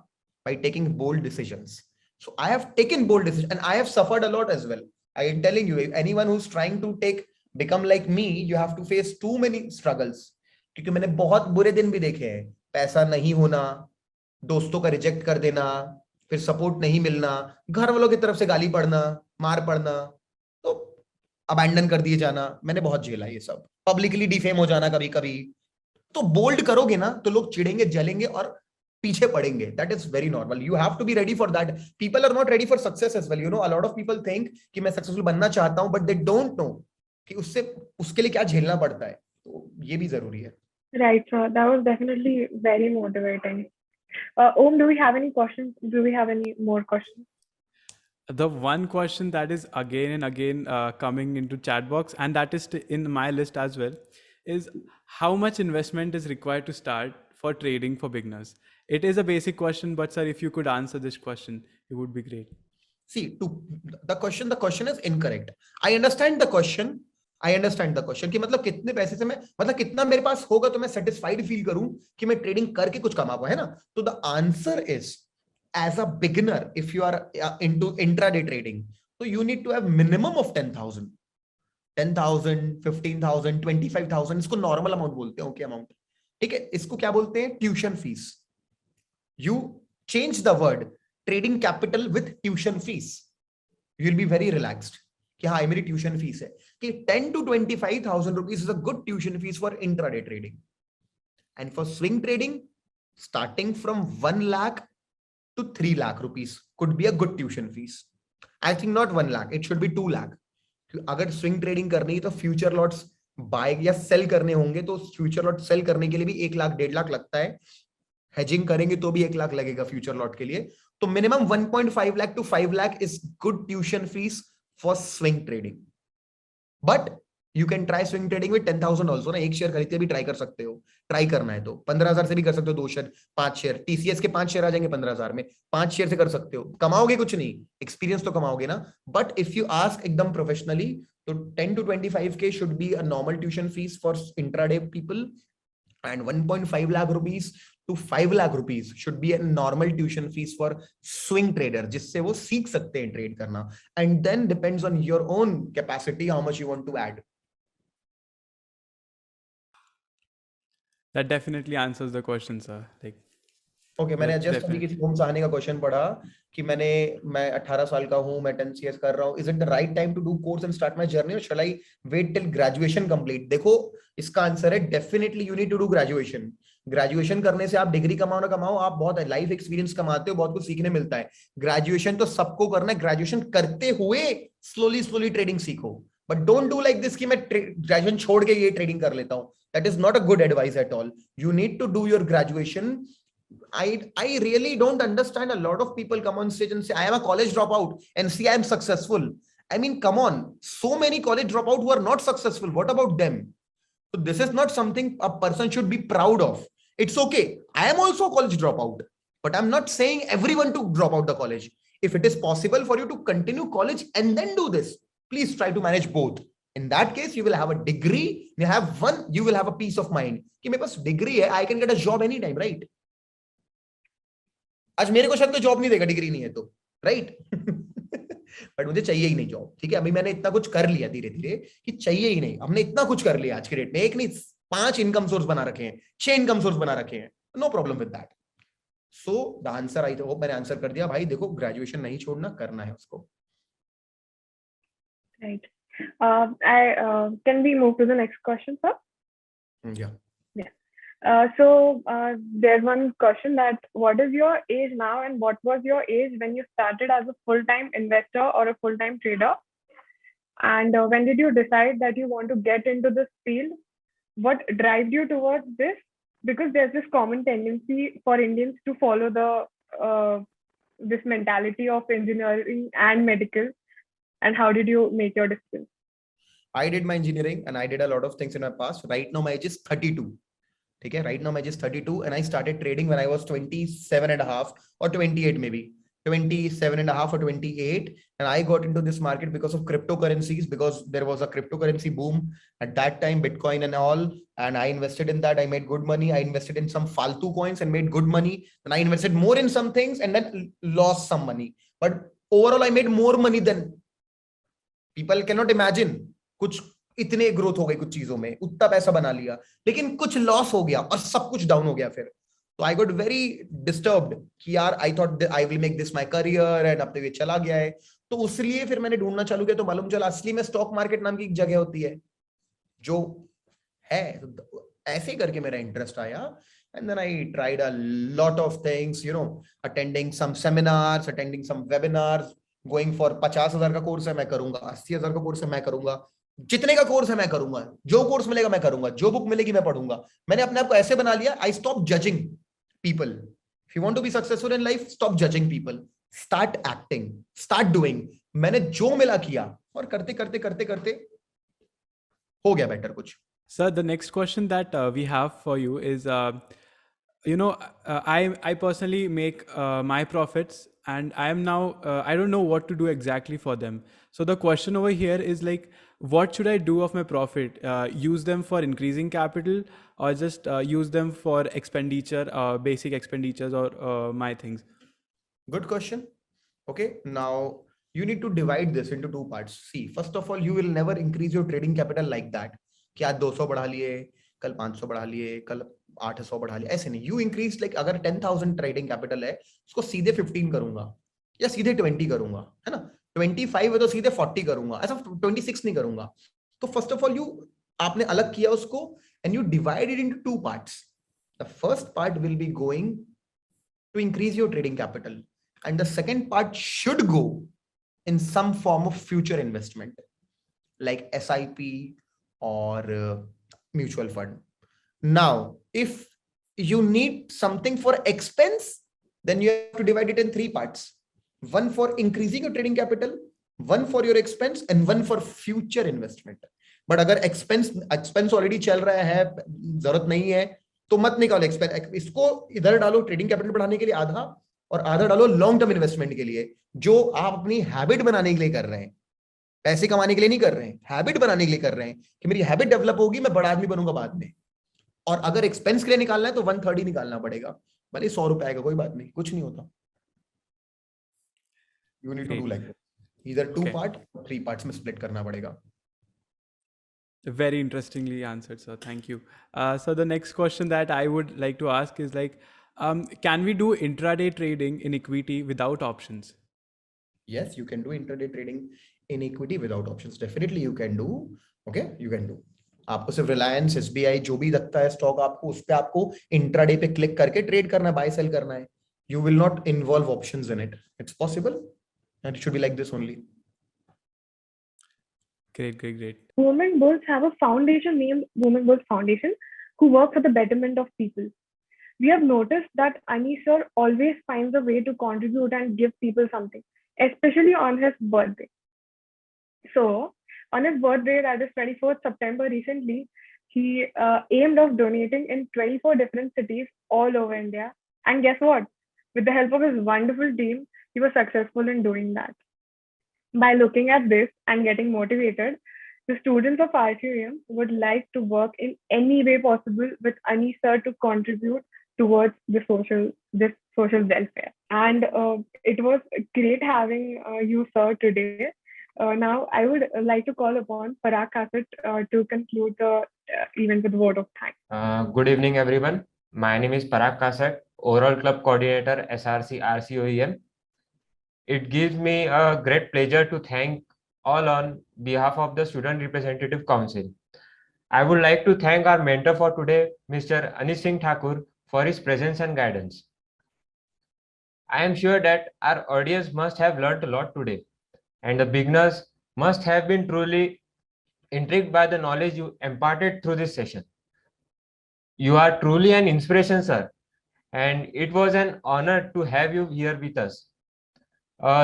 by taking bold decisions. So I have taken bold decision and I have suffered a lot as well. I am telling you, anyone who is trying to take become like me, you have to face too many struggles, क्योंकि मैंने बहुत बुरे दिन भी देखे हैं, पैसा नहीं होना, दोस्तों का रिजेक्ट कर देना, फिर सपोर्ट नहीं मिलना, घर वालों की तरफ से गाली पड़ना, मार पड़ना, तो अबैंडन कर दिए जाना, मैंने बहुत झेला ये सब, पब्लिकली डिफेम हो जाना कभी कभी। तो बोल्ड करोगे ना तो लोग चिढ़ेंगे, जलेंगे और पीछे पड़ेंगे, that is very normal, you have to be ready for that. People are not ready for success as well, you know, a lot of people think कि मैं सक्सेसफुल बनना चाहता हूं, बट दे डोंट नो कि उससे उसके लिए क्या झेलना पड़ता है, तो ये भी जरूरी है। Right, so that was definitely very motivating. Om, do we have any questions? Do we have any more questions? The one question that is again and again coming into chat box, and that is in my list as well, is how much investment is required to start for trading for beginners? It is a basic question, but sir, if you could answer this question, it would be great. See, the question is incorrect. I understand the question. कि मतलब कितने पैसे से मैं, मतलब कितना मेरे पास होगा तो मैं सेटिस्फाइड फील करूं कि मैं ट्रेडिंग करके कुछ कमा पाऊं, है ना? तो the answer is, as a beginner, if you are into intraday trading, तो you need to have minimum of 10,000, 15,000, 25,000, इसको नॉर्मल अमाउंट बोलते हैं, ओके अमाउंट, ठीक है? इसको क्या बोलते हैं? Tuition fees. You change the word trading capital with tuition fees, you will be very relaxed कि हाँ, मेरी ट्यूशन फीस है, कि 10 to 25,000 rupees is a good tuition fees for intraday trading. And for swing trading, starting from 1 lakh to 3 lakh rupees could be a good tuition fees. I think not 1 lakh, it should be 2 lakh. अगर स्विंग ट्रेडिंग करनी है तो फ्यूचर लॉट्स बाय या सेल करने होंगे, तो फ्यूचर लॉट सेल करने के लिए भी 1 लाख 1.5 लाख लगता है, हेजिंग करेंगे तो भी 1 लाख लगेगा फ्यूचर लॉट के लिए। तो minimum 1.5 lakh to 5 lakh is good tuition fees for swing trading. But you can try swing trading with 10,000 also ना, एक शेयर खरीद के भी ट्राई कर सकते हो, ट्राई करना है तो 15,000 से भी कर सकते हो, 2 शेयर 5 शेयर, टीसीएस के 5 शेयर आ जाएंगे 15,000 में, 5 शेयर से कर सकते हो, कमाओगे कुछ नहीं, एक्सपीरियंस तो कमाओगे ना। बट इफ यू आस्क एकदम प्रोफेशनली, तो 10 to 25K should be a normal tuition fees for intraday people, and 1.5 lakh rupees to 5 lakh rupees should be a normal tuition fees for swing trader, जिससे वो सीख सकते हैं ट्रेड करना, and then depends on your own capacity how much you want to add. That definitely answers the question, sir. Like, Okay, मैंने जस्ट अभी किसी होम सहानी का क्वेश्चन पढ़ा कि मैं 18 साल का हूं, मैं 10 CS कर रहा हूं, is it the right time to do course and start my journey, और shall I wait till graduation complete? देखो, इसका आंसर है definitely you need to do graduation. Graduation करने से आप डिग्री कमाओ ना कमाओ, आप बहुत लाइफ एक्सपीरियंस कमाते हो, बहुत कुछ सीखने मिलता है। ग्रेजुएशन तो सबको करना है, ग्रेजुएशन करते हुए स्लोली ट्रेडिंग सीखो, but don't do like this कि मैं ग्रेजुएशन छोड़ के ये ट्रेडिंग कर लेता हूं। That is not a good advice at all. You need to do your graduation. I really don't understand. A lot of people come on stage and say, I am a college dropout and see I am successful. I mean, come on. So many college dropout who are not successful. What about them? So this is not something a person should be proud of. It's okay. I am also a college dropout, but I'm not saying everyone to drop out the college. If it is possible for you to continue college and then do this, please try to manage both. In that case, you will have a degree. You have one, you will have a peace of mind. कि मेरे पास degree है, I can get a job anytime, right? आज मेरे को शायद कोई जॉब नहीं देगा, डिग्री नहीं है तो, राइट? बट मुझे चाहिए ही नहीं जॉब, ठीक है? अभी मैंने इतना कुछ कर लिया धीरे धीरे कि चाहिए ही नहीं। हमने इतना कुछ कर लिया आज के डेट में, एक नहीं 5 इनकम सोर्स बना रखे हैं, 6 इनकम सोर्स बना रखे हैं, no problem with that. So the answer, I hope मैंने आंसर कर दिया भाई। देखो, ग्रेजुएशन नहीं छोड़ना, करना है उसको। Right. Can we move to the next question, sir? Yeah. There's one question that what is your age now and what was your age when you started as a full-time investor or a full-time trader? And when did you decide that you want to get into this field? What drives you towards this? Because there's this common tendency for Indians to follow this mentality of engineering and medical. And how did you make your decision? I did my engineering and I did a lot of things in my past. Right now, my age is 32. Okay, right now, my age is 32 and I started trading when I was 27 and a half or 28, maybe 27 and a half or 28. And I got into this market because of cryptocurrencies, because there was a cryptocurrency boom at that time, Bitcoin and all. And I invested in that. I made good money. I invested in some faltu coins and made good money. And I invested more in some things and then lost some money. But overall, I made more money than people cannot imagine. कुछ इतने ग्रोथ हो गई कुछ चीजों में, उतना पैसा बना लिया, लेकिन कुछ लॉस हो गया और सब कुछ डाउन हो गया फिर. तो आई गॉट वेरी डिस्टर्ब्ड कि यार I thought I will make this my career and अब तो ये चला गया है. तो उसलिए फिर मैंने ढूंढना चालू किया, तो मालूम चला असली में स्टॉक मार्केट नाम की एक जगह होती है जो है. ऐसे करके मेरा इंटरेस्ट आया. And then I tried a lot of things, attending some seminars, attending some webinars, going for 50,000 का कोर्स है मैं करूंगा, 80,000 का कोर्स है मैं करूंगा, जितने का कोर्स है मैं करूंगा, जो कोर्स मिलेगा मैं करूंगा, जो बुक मिलेगी मैं पढ़ूंगा. मैंने अपने आप को ऐसे बना लिया, I stop judging people. If you want to be successful in life, stop judging people, start acting, start doing. मैंने जो मिला किया और करते करते करते करते हो गया बेटर कुछ. Sir, the next question that we have for you is, I personally make my profits, and I am now I don't know what to do exactly for them. So the question over here is like, what should I do of my profit? Use them for increasing capital, or just use them for expenditure, basic expenditures, or my things? Good question. Okay, now you need to divide this into two parts. See, first of all, you will never increase your trading capital like that. कि आज 200 बढ़ा लिए, कल 500 बढ़ा लिए, कल 800 बढ़ा लिए, ऐसे नहीं. यू इंक्रीज लाइक अगर 10,000 ट्रेडिंग कैपिटल है, उसको सीधे 15 करूंगा या सीधे 20 करूंगा, है ना. 25 है तो सीधे 40 करूंगा, ऐसा 26 नहीं करूंगा. तो फर्स्ट ऑफ ऑल आपने अलग किया उसको and you divided into two parts. The first part will be going to increase your trading capital and the second part should go in some form of future investment like SIP or mutual fund. Now, if you need something for expense, then you have to divide it in three parts. One for increasing your trading capital, one for your expense, and one for future investment. But अगर expense already चल रहा है, जरूरत नहीं है, तो मत निकालो expense. इसको इधर डालो ट्रेडिंग कैपिटल बढ़ाने के लिए आधा, और आधा डालो लॉन्ग टर्म इन्वेस्टमेंट के लिए, जो आप अपनी हैबिट बनाने के लिए कर रहे हैं. पैसे कमाने के लिए नहीं कर रहे हैं, हैबिट बनाने के लिए कर रहे हैं कि मेरी हैबिट डेवलप होगी, मैं बड़ा आदमी बनूंगा बाद में. और अगर एक्सपेंस के लिए निकालना है तो 1/3 ही निकालना पड़ेगा, भले 100 रुपए का कोई बात नहीं, कुछ नहीं होता. You need to do like either 2 part, 3 parts में स्प्लिट करना पड़ेगा. Very interestingly answered, sir. Thank you. So the next question that I would like to ask is like, can we do intraday trading in equity without options? Yes, you can do intraday trading in equity without options. Definitely you can do. Okay, you can do. आपको सिर्फ रिलायंस, SBI जो भी लगता है स्टॉक, आपको उस पे आपको इंट्राडे पे क्लिक करके ट्रेड करना है, बाय सेल करना है. You will not involve options in it. It's possible, and it should be like this only. Great. Women Bulls have a foundation named Women Bulls Foundation, who work for the betterment of people. We have noticed that Ani sir always finds a way to contribute and give people something, especially on his birthday. So, on his birthday, that is 24th September, recently, he aimed of donating in 24 different cities all over India. And guess what? With the help of his wonderful team, he was successful in doing that. By looking at this and getting motivated, the students of RCUM would like to work in any way possible with Ani sir to contribute towards this social welfare. And it was great having you, sir, today. Now, I would like to call upon Parag Kasat to conclude the event with a word of thanks. Good evening, everyone. My name is Parag Kasat, Overall Club Coordinator, SRC RCOEM. It gives me a great pleasure to thank all on behalf of the Student Representative Council. I would like to thank our mentor for today, Mr. Anish Singh Thakur, for his presence and guidance. I am sure that our audience must have learned a lot today, and the beginners must have been truly intrigued by the knowledge you imparted through this session. You are truly an inspiration, sir, and it was an honor to have you here with us.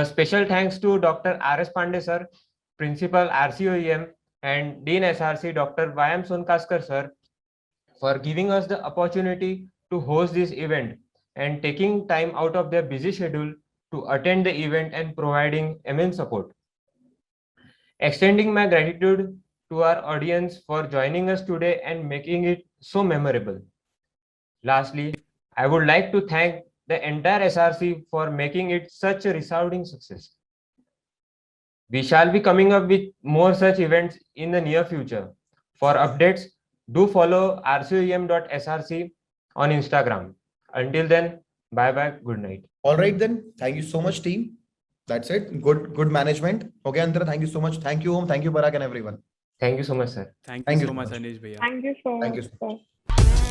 Special thanks to Dr. R.S. Pandey, sir, Principal RCOEM, and Dean SRC, Dr. Y.M. Sonkaskar, sir, for giving us the opportunity to host this event and taking time out of their busy schedule to attend the event and providing immense support. Extending my gratitude to our audience for joining us today and making it so memorable. Lastly, I would like to thank the entire SRC for making it such a resounding success. We shall be coming up with more such events in the near future. For updates, do follow rcom.src on Instagram. Until then, bye bye, good night. All right then. Thank you so much, team. That's it. Good management. Okay, Antara, thank you so much. Thank you, Om. Thank you, Parag, and everyone. Thank you so much, sir. Thank Thank you you so so much, much. Anish Bhaiya. Thank you so Thank you much, so sir.